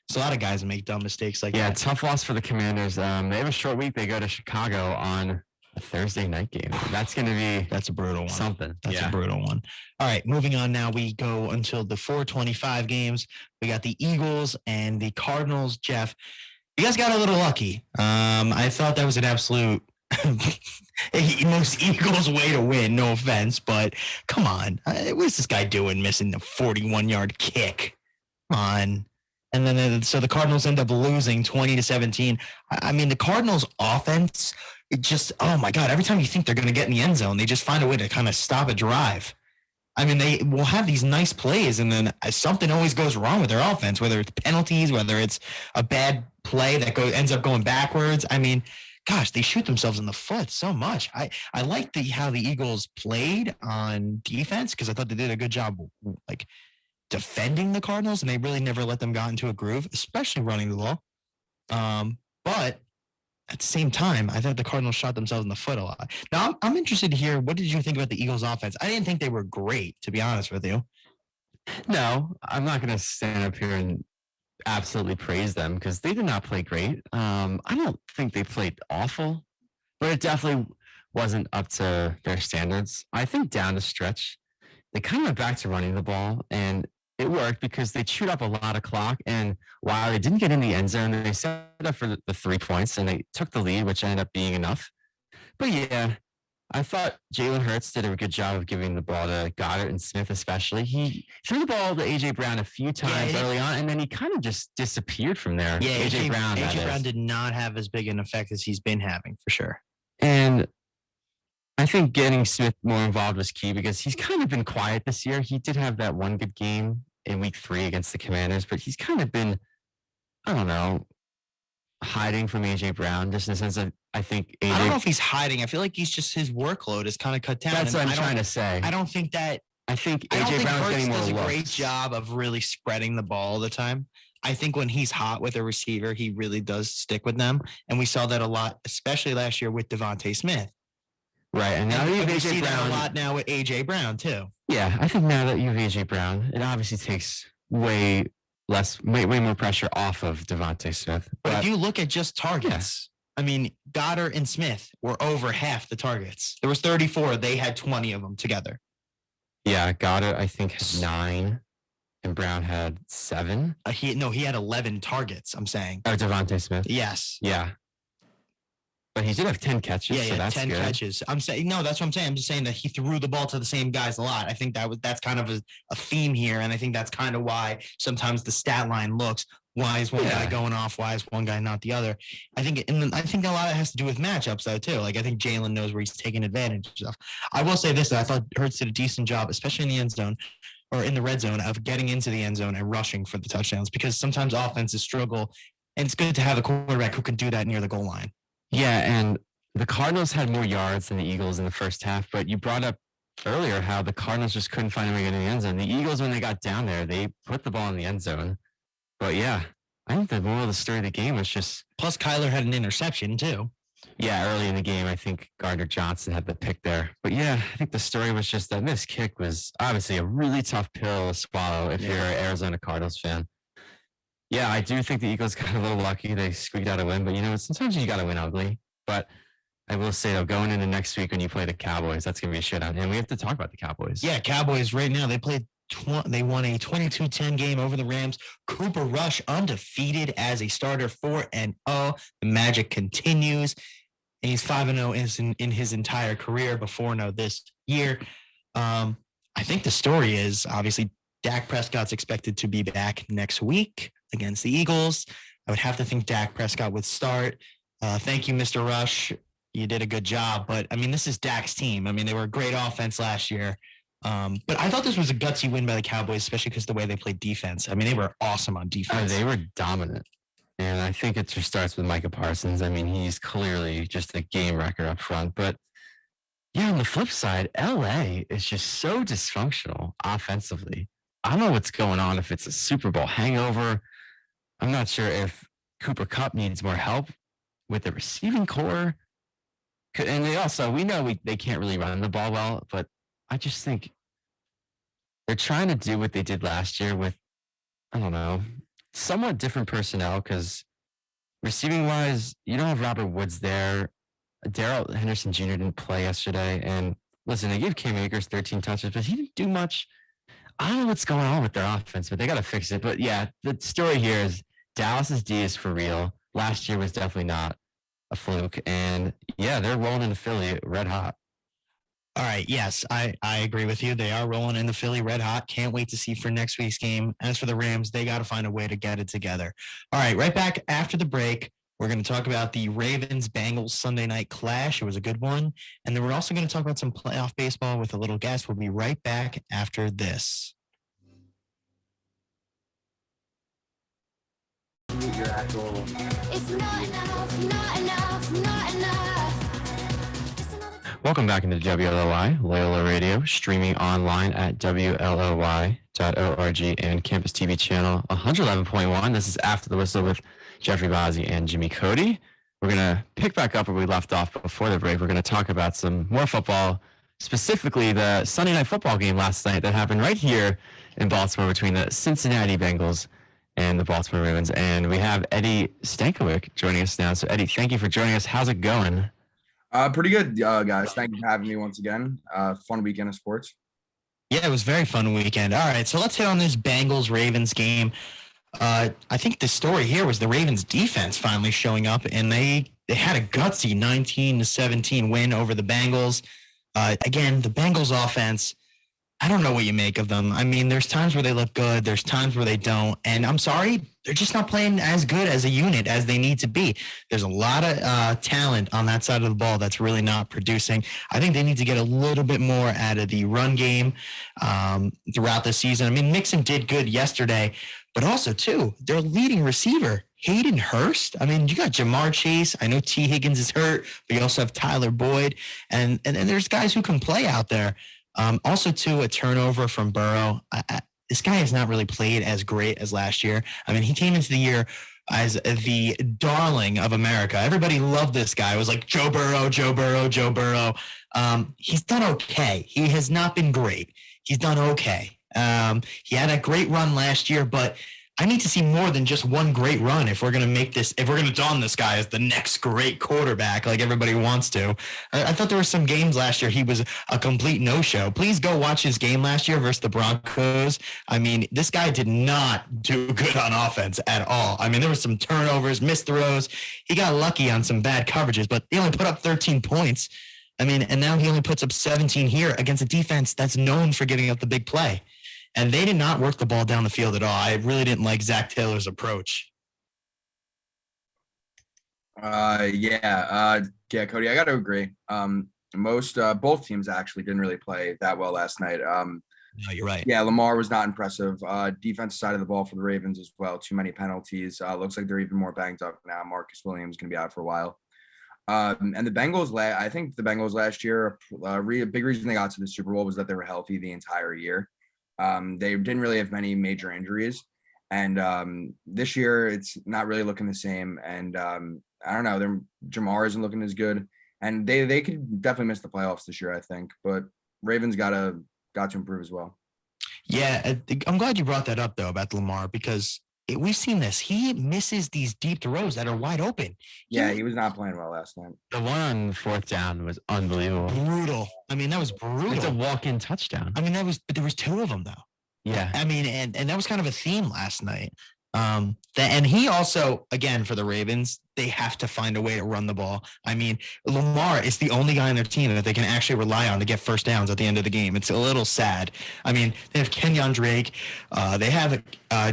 there's a lot of guys that make dumb mistakes like that. Yeah, tough loss for the Commanders. They have a short week. They go to Chicago on a Thursday night game. That's a brutal one. Something. That's a brutal one. All right, moving on now. We go until the 4:25 games. We got the Eagles and the Cardinals. Jeff, you guys got a little lucky. I thought that was an absolute most Eagles way to win. No offense, but come on. What is this guy doing missing the 41-yard kick? Come on. And then so the Cardinals end up losing 20-17. I mean, the Cardinals offense, it just, oh my God, every time you think they're going to get in the end zone, they just find a way to kind of stop a drive. I mean, they will have these nice plays, and then something always goes wrong with their offense, whether it's penalties, whether it's a bad play that ends up going backwards. I mean, gosh, they shoot themselves in the foot so much. I like how the Eagles played on defense because I thought they did a good job, like, defending the Cardinals, and they really never let them get into a groove, especially running the ball. But at the same time, I thought the Cardinals shot themselves in the foot a lot. Now, I'm interested to hear, what did you think about the Eagles offense? I didn't think they were great, to be honest with you. No, I'm not going to stand up here and absolutely praise them because they did not play great. I don't think they played awful, but it definitely wasn't up to their standards. I think down the stretch, they kind of went back to running the ball, and it worked because they chewed up a lot of clock. And while they didn't get in the end zone, they set up for the 3 points, and they took the lead, which ended up being enough. But yeah, I thought Jalen Hurts did a good job of giving the ball to Goddard and Smith, especially. He threw the ball to A.J. Brown a few times early on, and then he kind of just disappeared from there. Yeah, A.J. Brown did not have as big an effect as he's been having, for sure. And I think getting Smith more involved was key because he's kind of been quiet this year. He did have that one good game in week 3 against the Commanders, but he's kind of been, I don't know, hiding from A.J. Brown, just in the sense that I think AJ, I don't know if he's hiding. I feel like he's just, his workload is kind of cut down. That's what I'm trying to say. I don't think A.J. Brown's getting more does a looks. great job of really spreading the ball all the time. I think when he's hot with a receiver, he really does stick with them. And we saw that a lot, especially last year with Devontae Smith. Right, and now you have A.J. Brown. That a lot now with A.J. Brown, too. Yeah, I think now that you have A.J. Brown, it obviously takes way more pressure off of Devontae Smith. But if you look at just targets, I mean, Goddard and Smith were over half the targets. There was 34. They had 20 of them together. Yeah, Goddard, I think, had 9, and Brown had 7. He had 11 targets, I'm saying. Oh, Devontae Smith. Yes. Yeah. But he did have 10 catches. Yeah, so that's 10 good. catches. I'm saying, no, that's what I'm saying. I'm just saying that he threw the ball to the same guys a lot. I think that's kind of a theme here, and I think that's kind of why sometimes the stat line looks Why is one guy going off? Why is one guy not the other? I think a lot of it has to do with matchups, though, too. Like, I think Jalen knows where he's taking advantage of stuff. I will say this, though. I thought Hurts did a decent job, especially in the end zone or in the red zone, of getting into the end zone and rushing for the touchdowns, because sometimes offenses struggle, and it's good to have a quarterback who can do that near the goal line. Yeah, and the Cardinals had more yards than the Eagles in the first half, but you brought up earlier how the Cardinals just couldn't find a way to get in the end zone. The Eagles, when they got down there, they put the ball in the end zone. But yeah, I think the moral of the story of the game was just... Plus, Kyler had an interception, too. Yeah, early in the game, I think Gardner Johnson had the pick there. But yeah, I think the story was just that this kick was obviously a really tough pill to swallow if you're an Arizona Cardinals fan. Yeah, I do think the Eagles got a little lucky. They squeaked out a win, but sometimes you got to win ugly. But I will say, though, going into next week when you play the Cowboys, that's going to be a shootout. And we have to talk about the Cowboys. Yeah, Cowboys right now, they won a 22-10 game over the Rams. Cooper Rush undefeated as a starter, 4-0. The magic continues. And he's 5-0 in his entire career, but 4-0 this year. I think the story is, obviously, Dak Prescott's expected to be back next week against the Eagles. I would have to think Dak Prescott would start. Thank you, Mr. Rush. You did a good job. But, I mean, this is Dak's team. I mean, they were a great offense last year. But I thought this was a gutsy win by the Cowboys, especially because the way they played defense. I mean, they were awesome on defense. They were dominant. And I think it just starts with Micah Parsons. I mean, he's clearly just a game wrecker up front. But, yeah, on the flip side, LA is just so dysfunctional offensively. I don't know what's going on, if it's a Super Bowl hangover. I'm not sure if Cooper Kupp needs more help with the receiving core. And we know they can't really run the ball well, but I just think they're trying to do what they did last year with, I don't know, somewhat different personnel, because receiving-wise, you don't have Robert Woods there. Darrell Henderson Jr. didn't play yesterday. And listen, they gave Cam Akers 13 touches, but he didn't do much. I don't know what's going on with their offense, but they got to fix it. But yeah, the story here is Dallas's D is for real. Last year was definitely not a fluke. And yeah, they're rolling into Philly red hot. All right. Yes, I agree with you. They are rolling in the Philly red hot. Can't wait to see for next week's game. As for the Rams, they got to find a way to get it together. All right. Right back after the break, we're going to talk about the Ravens-Bengals Sunday night clash. It was a good one. And then we're also going to talk about some playoff baseball with a little guest. We'll be right back after this. It's not enough, not enough, not enough. Welcome back into WLOY, Loyola Radio, streaming online at WLOY.org and Campus TV channel 111.1. This is After the Whistle with Jeffrey Bazzi and Jimmy Cody. We're going to pick back up where we left off before the break. We're going to talk about some more football, specifically the Sunday night football game last night that happened right here in Baltimore between the Cincinnati Bengals and the Baltimore Ravens. And we have Eddie Stankovic joining us now. So, Eddie, thank you for joining us. How's it going? Pretty good, guys. Thank you for having me once again. Fun weekend of sports. Yeah, it was a very fun weekend. All right, so let's hit on this Bengals-Ravens game. I think the story here was the Ravens defense finally showing up, and they had a gutsy 19-17 win over the Bengals. Again, the Bengals offense, I don't know what you make of them. I mean, there's times where they look good. There's times where they don't. And I'm sorry, they're just not playing as good as a unit as they need to be. There's a lot of talent on that side of the ball that's really not producing. I think they need to get a little bit more out of the run game throughout the season. I mean, Mixon did good yesterday, but also, too, their leading receiver, Hayden Hurst. I mean, you got Jamar Chase. I know T. Higgins is hurt, but you also have Tyler Boyd. And there's guys who can play out there. Also, too, a turnover from Burrow. This guy has not really played as great as last year. I mean, he came into the year as the darling of America. Everybody loved this guy. It was like Joe Burrow, Joe Burrow, Joe Burrow. He's done okay. He has not been great. He's done okay. He had a great run last year, but I need to see more than just one great run if we're going to make this, if we're going to don this guy as the next great quarterback like everybody wants to. I thought there were some games last year he was a complete no-show. Please go watch his game last year versus the Broncos. I mean, this guy did not do good on offense at all. I mean, there were some turnovers, missed throws. He got lucky on some bad coverages, but he only put up 13 points. I mean, and now he only puts up 17 here against a defense that's known for giving up the big play. and they did not work the ball down the field at all. I really didn't like Zach Taylor's approach. Yeah, Cody, I got to agree. Both teams actually didn't really play that well last night. No, you're right. Yeah, Lamar was not impressive. Defense side of the ball for the Ravens as well. Too many penalties. Looks like they're even more banged up now. Marcus Williams is going to be out for a while. And the Bengals, I think the Bengals last year, a big reason they got to the Super Bowl was that they were healthy the entire year. They didn't really have many major injuries. And this year, it's not really looking the same. And I don't know, Jamar isn't looking as good. And they could definitely miss the playoffs this year, I think. But Ravens got to improve as well. Yeah, I'm glad you brought that up, though, about Lamar, because we've seen this. He misses these deep throws that are wide open. He was not playing well last night. The one on fourth down was unbelievable. Brutal. I mean, that was brutal. It's a walk-in touchdown. I mean, there was two of them, though. Yeah. I mean, and that was kind of a theme last night. And he also, again, for the Ravens, they have to find a way to run the ball. I mean, Lamar is the only guy on their team that they can actually rely on to get first downs at the end of the game. It's a little sad. I mean, they have Kenyon Drake. They have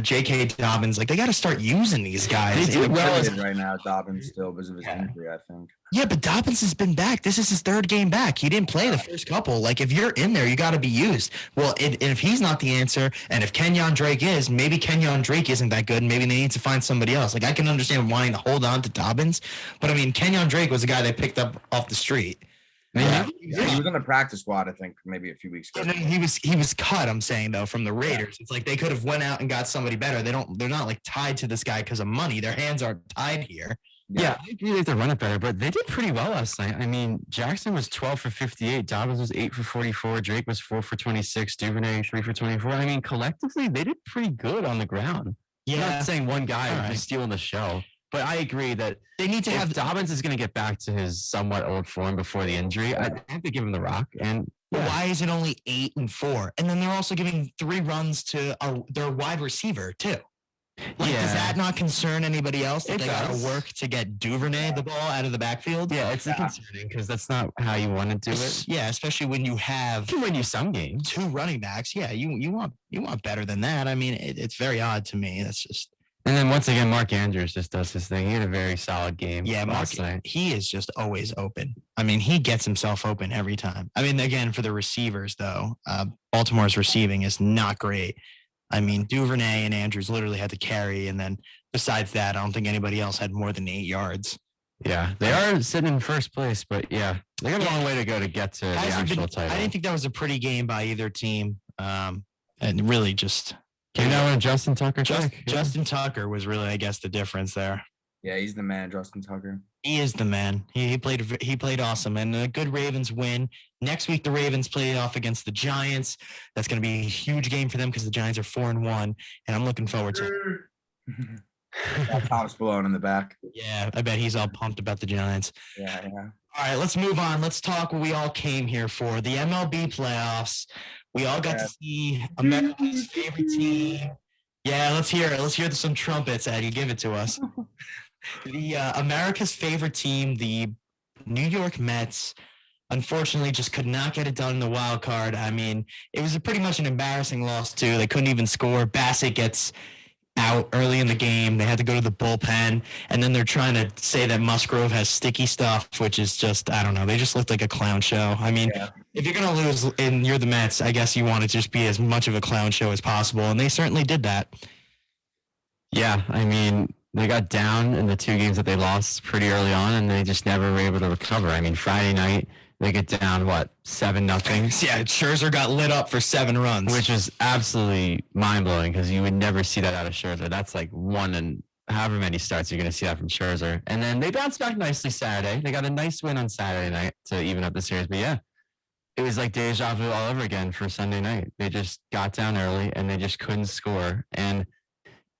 J.K. Dobbins. Like, they got to start using these guys. They do well right now, Dobbins still because of his injury, I think. Yeah, but Dobbins has been back. This is his third game back. He didn't play the first couple. Like, if you're in there, you got to be used. Well, if he's not the answer, and if Kenyon Drake is, maybe Kenyon Drake isn't that good, and maybe they need to find somebody else. Like, I can understand wanting to hold on to Dobbins, but I mean, Kenyon Drake was a guy they picked up off the street. Yeah, he was on the practice squad, I think, maybe a few weeks ago. He was cut, I'm saying, though, from the Raiders. It's like they could have went out and got somebody better. They're not like tied to this guy because of money. Their hands aren't tied here. Yeah, I agree they have to run it better, but they did pretty well last night. I mean, Jackson was 12 for 58, Dobbins was 8 for 44, Drake was 4 for 26, Duvernay 3 for 24. I mean, collectively, they did pretty good on the ground. Yeah, I'm not saying one guy was stealing the show, but I agree that they need to have Dobbins is going to get back to his somewhat old form before the injury. I have to give him the rock. And why is it only 8 and 4? And then they're also giving 3 runs to their wide receiver too. Like, does that not concern anybody else that they got to work to get Duvernay the ball out of the backfield? Yeah, it's concerning because that's not how you want to do it. Yeah, especially when you have can win you some games. 2 running backs. Yeah, you want better than that. I mean, it's very odd to me. That's just. And then once again, Mark Andrews just does his thing. He had a very solid game. Yeah, he is just always open. I mean, he gets himself open every time. I mean, again, for the receivers though, Baltimore's receiving is not great. I mean, Duvernay and Andrews literally had to carry. And then besides that, I don't think anybody else had more than 8 yards. Yeah, they are sitting in first place, but yeah, they got a long way to go to get to the actual title. I didn't think that was a pretty game by either team. And really just. You know when Justin Tucker Justin Tucker was really, I guess, the difference there. Yeah, he's the man, Justin Tucker. He is the man. He played awesome, and a good Ravens win. Next week, the Ravens play off against the Giants. That's going to be a huge game for them because the Giants are 4-1, and I'm looking forward to it. Tom's blowing in the back. Yeah, I bet he's all pumped about the Giants. Yeah. All right, let's move on. Let's talk what we all came here for, the MLB playoffs. We all got to see America's favorite team. Yeah, let's hear it. Let's hear some trumpets, Eddie. Give it to us. The America's favorite team, the New York Mets, unfortunately just could not get it done in the wild card. I mean, it was pretty much an embarrassing loss, too. They couldn't even score. Bassett gets out early in the game. They had to go to the bullpen, and then they're trying to say that Musgrove has sticky stuff, which is just, I don't know. They just looked like a clown show. I mean, if you're going to lose and you're the Mets, I guess you want it to just be as much of a clown show as possible, and they certainly did that. Yeah, I mean, they got down in the 2 games that they lost pretty early on, and they just never were able to recover. I mean, Friday night, they get down, 7-0? Yeah, Scherzer got lit up for 7 runs. Which is absolutely mind-blowing because you would never see that out of Scherzer. That's like 1 in however many starts you're going to see that from Scherzer. And then they bounced back nicely Saturday. They got a nice win on Saturday night to even up the series. But yeah, it was like deja vu all over again for Sunday night. They just got down early and they just couldn't score. And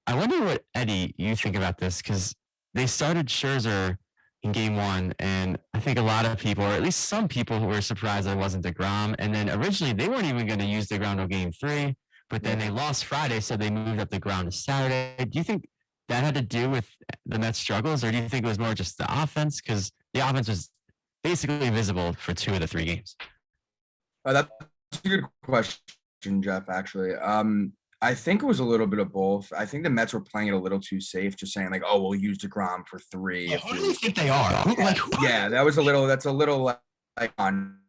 I wonder what, Eddie, you think about this because they started Scherzer in game 1, and I think a lot of people, or at least some people, were surprised that it wasn't DeGrom. And then originally they weren't even going to use DeGrom till game 3, but then they lost Friday, so they moved up DeGrom to Saturday. Do you think that had to do with the Mets' struggles, or do you think it was more just the offense? Because the offense was basically invisible for 2 of the 3 games. That's a good question. Jeff, actually. I think it was a little bit of both. I think the Mets were playing it a little too safe, just saying like, "Oh, we'll use DeGrom for 3." Yeah, who do you think they are? Yeah, that's a little like on.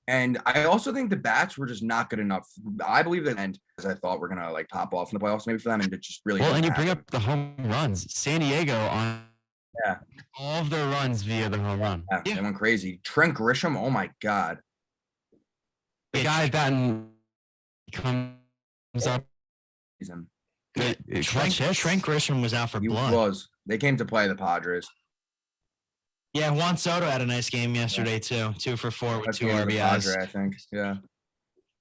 And I also think the bats were just not good enough. I believe that, and as I thought, we're gonna like pop off in the playoffs maybe for them, and it just really. Well, and didn't you bring happen. up the home runs. San Diego on Yeah. all of their runs via the home run. Yeah, they went crazy. Trent Grisham, oh my god. The guy batting comes up. Season. Trent Grisham was out for He blood. was. They came to play the Padres. Yeah, Juan Soto had a nice game yesterday too. 2 for 4 with That's 2 the end of the RBIs. Padre, I think. Yeah.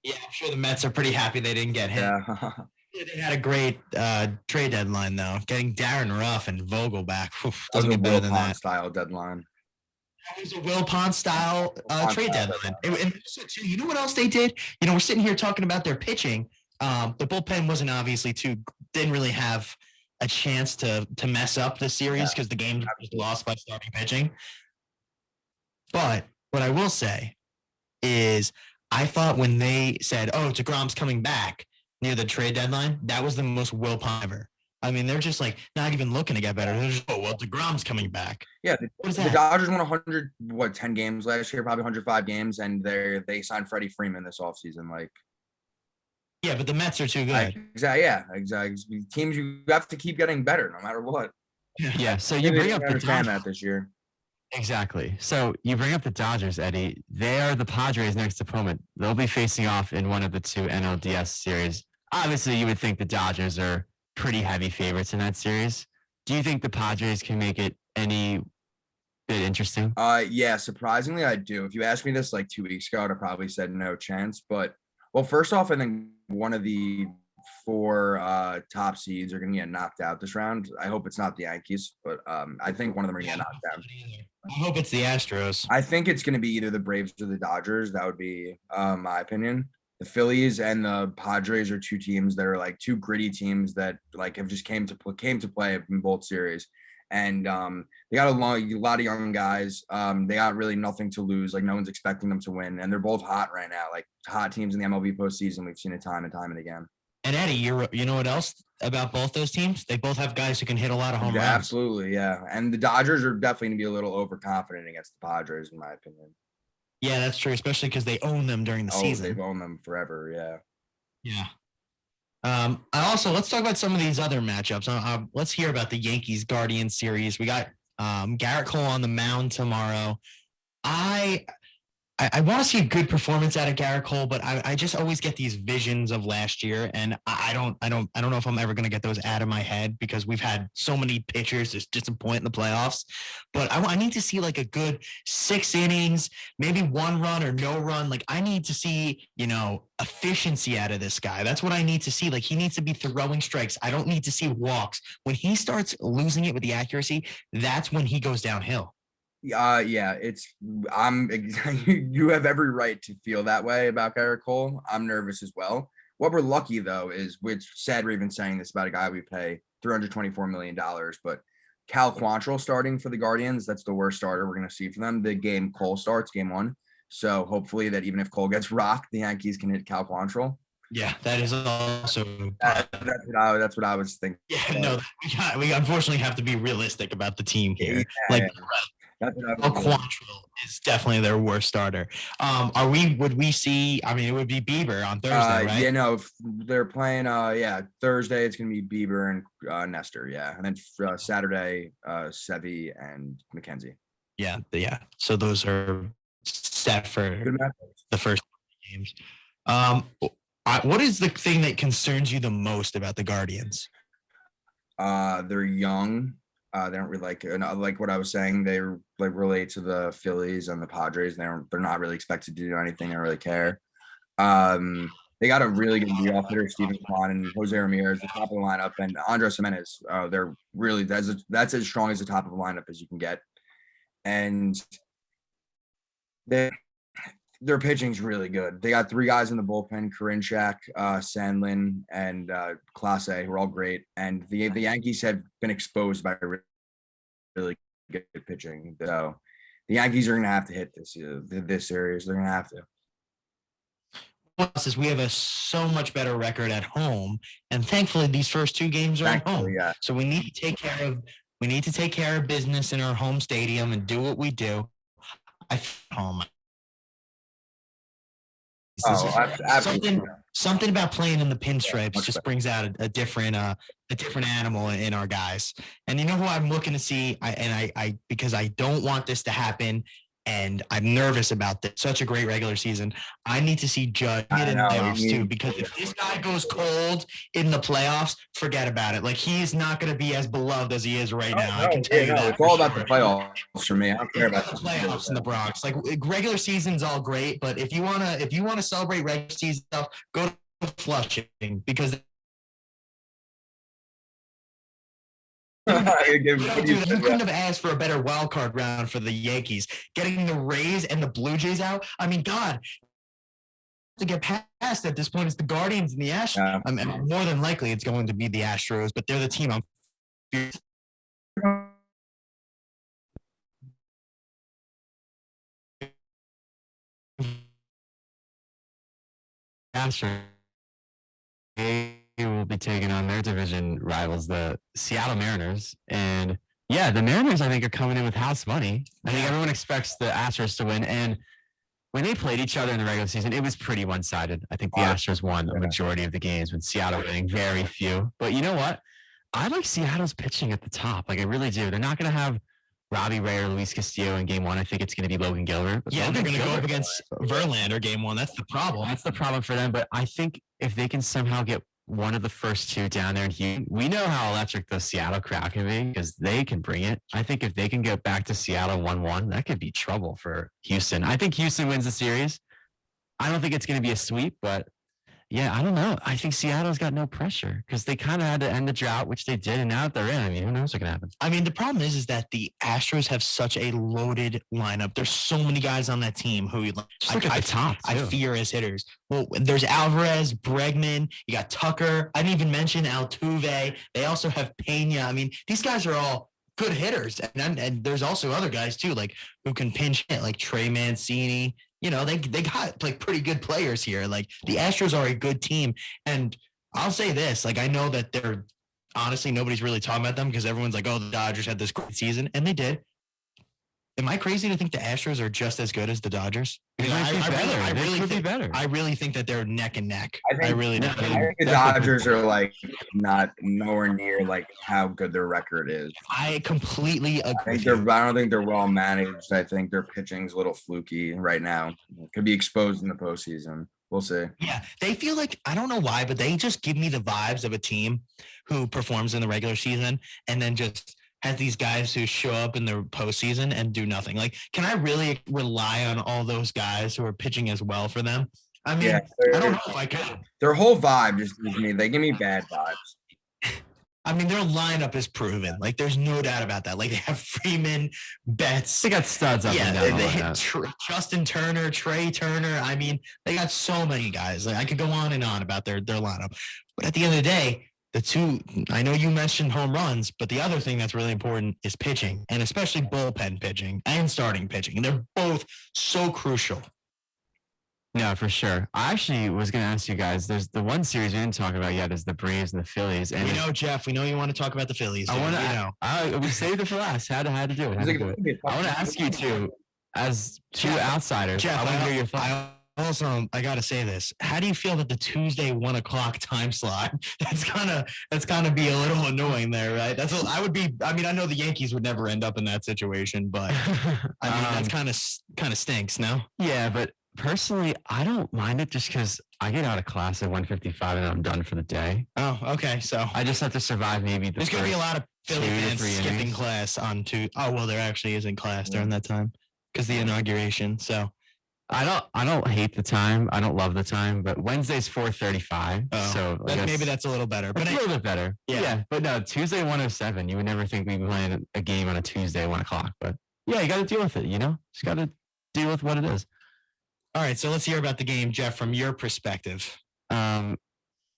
Yeah, I'm sure the Mets are pretty happy they didn't get hit. Yeah. They had a great trade deadline though. Getting Darren Ruff and Vogel back doesn't That was get a better Will than Pond that. style deadline. That was a Will Pond style Pond trade style deadline. And also, too, you know what else they did? You know, we're sitting here talking about their pitching. The bullpen wasn't obviously didn't really have a chance to mess up the series because the game was lost by starting pitching. But what I will say is I thought when they said, "Oh, DeGrom's coming back," near the trade deadline, that was the most Will Pond ever. I mean, they're just like not even looking to get better. They're just, "Oh, well, DeGrom's coming back." Yeah, What is the that? Dodgers won 10 games last year, probably 105 games, and they signed Freddie Freeman this offseason. Like, Yeah, but the Mets are too good. exactly. Teams, you have to keep getting better no matter what. Yeah. So you Maybe bring they up didn't the understand Dodgers. that this year. Exactly. So you bring up the Dodgers, Eddie. They are the Padres' next opponent. They'll be facing off in one of the 2 NLDS series. Obviously, you would think the Dodgers are pretty heavy favorites in that series. Do you think the Padres can make it any bit interesting? Yeah, surprisingly, I do. If you asked me this like 2 weeks ago, I'd have probably said no chance. But well, first off, I think one of the 4 top seeds are going to get knocked out this round. I hope it's not the Yankees, but I think one of them are going to get knocked out. I hope it's the Astros. I think it's going to be either the Braves or the Dodgers. That would be my opinion. The Phillies and the Padres are 2 teams that are like 2 gritty teams that like have just came to play in both series, and they got a lot of young guys. They got really nothing to lose. Like no one's expecting them to win, and they're both hot right now. Like hot teams in the MLB postseason. We've seen it time and time and again. And Eddie, you know what else about both those teams? They both have guys who can hit a lot of home Yeah, runs. absolutely, yeah. And the Dodgers are definitely going to be a little overconfident against the Padres, in my opinion. Yeah, that's true, especially because they own them during the season. They've owned them forever, yeah. Yeah. Let's talk about some of these other matchups. Let's hear about the Yankees Guardians series. We got Garrett Cole on the mound tomorrow. I want to see a good performance out of Garrett Cole, but I just always get these visions of last year, and I don't know if I'm ever going to get those out of my head because we've had so many pitchers just disappoint in the playoffs. But I need to see like a good 6 innings, maybe 1 run or no run. Like I need to see, efficiency out of this guy. That's what I need to see. Like he needs to be throwing strikes. I don't need to see walks. When he starts losing it with the accuracy, that's when he goes downhill. Yeah, you have every right to feel that way about Garrett Cole. I'm nervous as well. What we're lucky though is, which sad we're even saying this about a guy we pay $324 million, but Cal Quantrill starting for the Guardians, that's the worst starter we're going to see for them. The game Cole starts, game 1. So hopefully that even if Cole gets rocked, the Yankees can hit Cal Quantrill. Yeah, that is also that's what I was thinking. Yeah, no, we unfortunately have to be realistic about the team here. Yeah, like that's what I was Quantrill is definitely their worst starter. Would we see? I mean, it would be Bieber on Thursday, right? Yeah, no, if they're playing. Thursday it's gonna be Bieber and Nestor. Yeah, and then Saturday, Sevy and McKenzie. Yeah. So those are set for the first games. What is the thing that concerns you the most about the Guardians? They're young. They don't really like what I was saying. They like relate to the Phillies and the Padres. They're not really expected to do anything. They don't really care. They got a really good leadoff hitter, Steven Kwan and Jose Ramirez, the top of the lineup, and Andres Jimenez. They're really that's as strong as the top of the lineup as you can get. And their pitching's really good. They got 3 guys in the bullpen: Karinchak, Sandlin, and Clase, who are all great. And the Yankees have been exposed by really good pitching. So the Yankees are going to have to hit this series. They're going to have to. Plus, is we have a so much better record at home, and thankfully these first 2 games are at home. Yeah. So we need to take care of business in our home stadium and do what we do. Home. Something about playing in the pinstripes just brings out a different animal in our guys. And you know who I'm looking to see? I because I don't want this to happen, and I'm nervous about this. Such a great regular season. I need to see Judge in the playoffs too, because if this guy goes cold in the playoffs, forget about it. Like, he's not going to be as beloved as he is right now. I can tell you that. It's all about the playoffs for me. I don't care about the playoffs in the Bronx. Like, regular season's all great, but if you wanna celebrate regular season stuff, go to Flushing, because you couldn't have asked for a better wild card round for the Yankees. Getting the Rays and the Blue Jays out. I mean, God, to get past at this point is the Guardians and the Astros. Yeah. I mean, more than likely it's going to be the Astros, but they're the team I'm. Astros. They will be taking on their division rivals, the Seattle Mariners. And yeah, the Mariners, I think, are coming in with house money. I think everyone expects the Astros to win. And when they played each other in the regular season, it was pretty one-sided. I think the Astros won the majority of the games, with Seattle winning very few. But you know what? I like Seattle's pitching at the top. Like, I really do. They're not going to have Robbie Ray or Luis Castillo in game 1. I think it's going to be Logan Gilbert. Yeah, they're going to go up against Verlander game 1. That's the problem. That's the problem for them. But I think if they can somehow get one of the first 2 down there in Houston, we know how electric the Seattle crowd can be, because they can bring it. I think if they can get back to Seattle 1-1, that could be trouble for Houston. I think Houston wins the series. I don't think it's going to be a sweep, but yeah, I don't know. I think Seattle's got no pressure, because they kind of had to end the drought, which they did, and now that they're in, I mean, who knows what's going to happen? I mean, the problem is that the Astros have such a loaded lineup. There's so many guys on that team who I fear as hitters. Well, there's Alvarez, Bregman, you got Tucker. I didn't even mention Altuve. They also have Pena. I mean, these guys are all good hitters, and there's also other guys too, like, who can pinch hit, like Trey Mancini. You know, they got like pretty good players here. Like, the Astros are a good team. And I'll say this, like, I know that they're honestly, nobody's really talking about them, because everyone's like, oh, the Dodgers had this great season, and they did. Am I crazy to think the Astros are just as good as the Dodgers? I really think that they're neck and neck. I really do. I think the Dodgers are like not nowhere near like how good their record is. I completely agree. I don't think they're well managed. I think their pitching's a little fluky right now. Could be exposed in the postseason. We'll see. Yeah, they feel like, I don't know why, but they just give me the vibes of a team who performs in the regular season and then just has these guys who show up in the postseason and do nothing. Like, can I really rely on all those guys who are pitching as well for them? I mean, I don't know if I can. Their whole vibe just gives me, they give me bad vibes. I mean, their lineup is proven. Like, there's no doubt about that. Like, they have Freeman, Betts. They got studs up and down. They hit Justin Turner, Trey Turner. I mean, they got so many guys. Like, I could go on and on about their lineup. But at the end of the day, I know you mentioned home runs, but the other thing that's really important is pitching, and especially bullpen pitching and starting pitching. And they're both so crucial. No, for sure. I actually was going to ask you guys, there's the one series we didn't talk about yet is the Braves and the Phillies. And we know, Jeff, we know you want to talk about the Phillies. We saved it for last. How to do it. I want to ask you two, as two outsiders. Jeff, I want to hear your thoughts. Also, I got to say this. How do you feel that the Tuesday 1 o'clock time slot? That's gonna be a little annoying there, right? I know the Yankees would never end up in that situation, but I mean, that's kind of stinks, no? Yeah, but personally, I don't mind it just because I get out of class at 1:55 and I'm done for the day. Oh, okay. So I just have to survive maybe there's going to be a lot of Philly fans skipping class on Tuesday. Oh, well, there actually isn't class during that time because the inauguration. So I don't hate the time. I don't love the time, but Wednesday's 4:35. Oh, so maybe that's a little better. But a little bit better. Yeah. But no, Tuesday 1:07. You would never think we'd be playing a game on a Tuesday 1 o'clock. But yeah, you got to deal with it. You know, just got to deal with what it is. All right, so let's hear about the game, Jeff, from your perspective. I'm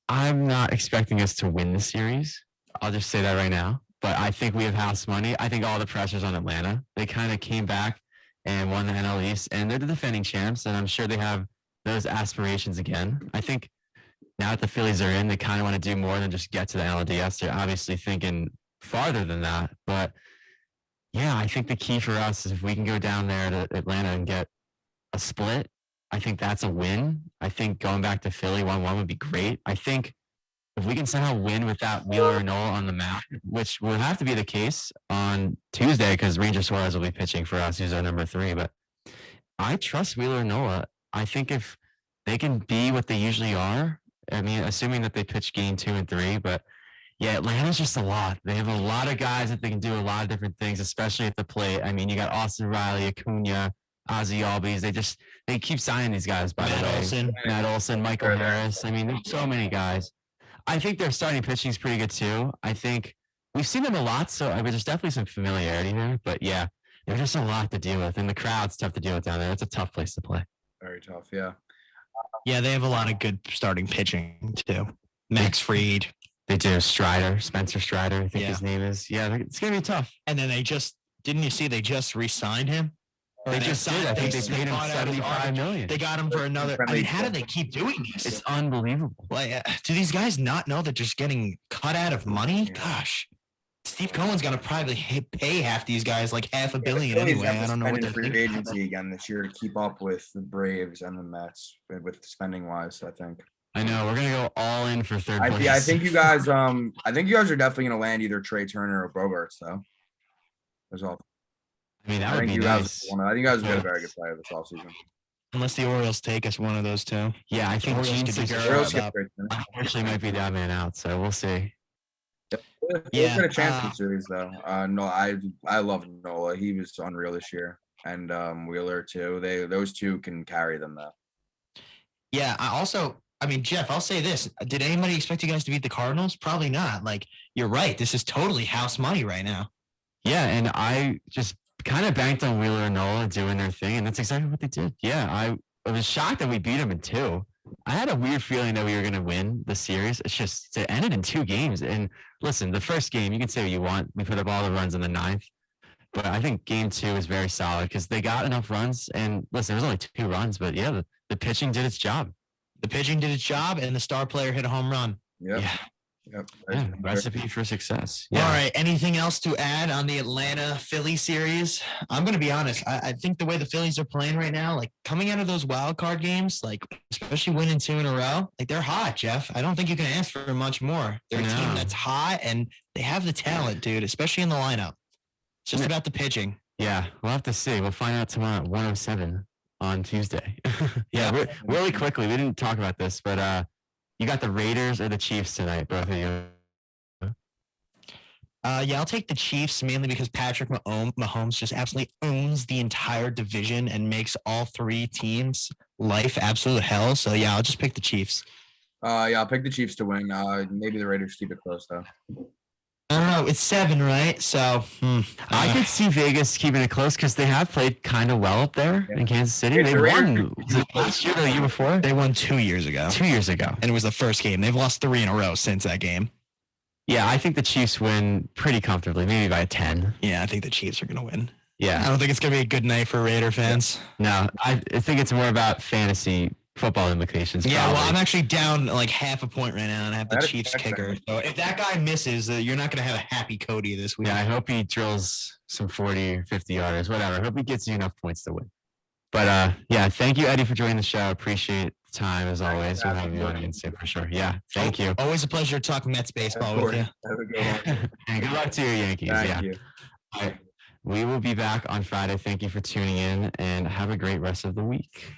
not expecting us to win the series. I'll just say that right now. But I think we have house money. I think all the pressure's on Atlanta. They kind of came back and won the NL East, and they're the defending champs, and I'm sure they have those aspirations again. I think now that the Phillies are in, they kind of want to do more than just get to the NLDS. They're obviously thinking farther than that. But yeah, I think the key for us is if we can go down there to Atlanta and get a split, I think that's a win. I think going back to Philly 1-1 would be great. I think if we can somehow win without Wheeler or Nola on the mound, which will have to be the case on Tuesday because Ranger Suarez will be pitching for us, who's our number 3. But I trust Wheeler and Nola. I think if they can be what they usually are, I mean, assuming that they pitch game 2 and 3, but yeah, Atlanta's just a lot. They have a lot of guys that they can do a lot of different things, especially at the plate. I mean, you got Austin Riley, Acuna, Ozzy Albies. They keep signing these guys, by the way. Matt Olson, Michael Harris. I mean, there's so many guys. I think their starting pitching is pretty good too. I think we've seen them a lot, so I mean, there's definitely some familiarity there. But yeah, there's just a lot to deal with, and the crowd's tough to deal with down there. It's a tough place to play. Very tough, yeah. Yeah, they have a lot of good starting pitching too. Max Fried. They do. Spencer Strider, I think his name is. Yeah, it's gonna be tough. And then didn't you see they just re-signed him? They just did. I think they paid him $75 million. They got him for another. I mean, how do they keep doing this? It's unbelievable. Like, do these guys not know they're just getting cut out of money? Gosh, Steve Cohen's gonna probably pay half these guys like $500 million anyway. I don't know what they're free thinking. agency again this year to keep up with the Braves and the Mets with spending wise. I think. I know we're gonna go all in for third place. I think you guys. I think you guys are definitely gonna land either Trey Turner or Bogarts though. That's all. I mean, that would be nice. I think you guys will get a very good player this offseason. Unless the Orioles take us one of those two. Yeah, I think Gene Segura unfortunately might be that man out, so we'll see. Yeah, got a chance in the series though. No, I love Nola. He was unreal this year, and Wheeler too. Those two can carry them though. Yeah, I mean, Jeff, I'll say this. Did anybody expect you guys to beat the Cardinals? Probably not. Like, you're right. This is totally house money right now. Yeah, and I just kind of banked on Wheeler and Nola doing their thing, and that's exactly what they did. Yeah, I was shocked that we beat them in 2. I had a weird feeling that we were going to win the series. It's just to end it in 2 games. And listen, the first game, you can say what you want. We put up all the runs in the 9th. But I think game 2 is very solid because they got enough runs. And listen, there was only 2 runs, but yeah, the pitching did its job. The pitching did its job, and the star player hit a home run. Yep. Yeah. Yep. Yeah, recipe for success. Yeah. All right. Anything else to add on the Atlanta Philly series? I'm going to be honest. I think the way the Phillies are playing right now, like coming out of those wild card games, like especially winning 2 in a row, like they're hot, Jeff. I don't think you can ask for much more. They're a team that's hot, and they have the talent, dude, especially in the lineup. It's just about the pitching. Yeah, we'll have to see. We'll find out tomorrow at 1:07 on Tuesday. Yeah, really quickly. We didn't talk about this, but you got the Raiders or the Chiefs tonight, both of you? Yeah, I'll take the Chiefs mainly because Patrick Mahomes just absolutely owns the entire division and makes all 3 teams life absolute hell. So yeah, I'll just pick the Chiefs. Yeah, I'll pick the Chiefs to win. Maybe the Raiders keep it close though. I don't know. It's 7, right? So I could see Vegas keeping it close because they have played kind of well up there in Kansas City. They won last year or the year before. They won 2 years ago. 2 years ago. And it was the first game. They've lost 3 in a row since that game. Yeah, I think the Chiefs win pretty comfortably, maybe by 10. Yeah, I think the Chiefs are going to win. Yeah. I don't think it's going to be a good night for Raider fans. No, I think it's more about fantasy football implications. Yeah, probably. well, I'm actually down like half a point right now, and I have the Chiefs kicker. So if that guy misses, you're not going to have a happy Cody this week. Yeah, I hope he drills some 40 or 50 yarders, whatever. I hope he gets you enough points to win. But yeah, thank you, Eddie, for joining the show. Appreciate the time as always. We'll have you on Wednesday for sure. Yeah, thank you. Always a pleasure to talk Mets baseball with you. Have a good one. And good luck to your Yankees. Thank you. All right. We will be back on Friday. Thank you for tuning in and have a great rest of the week.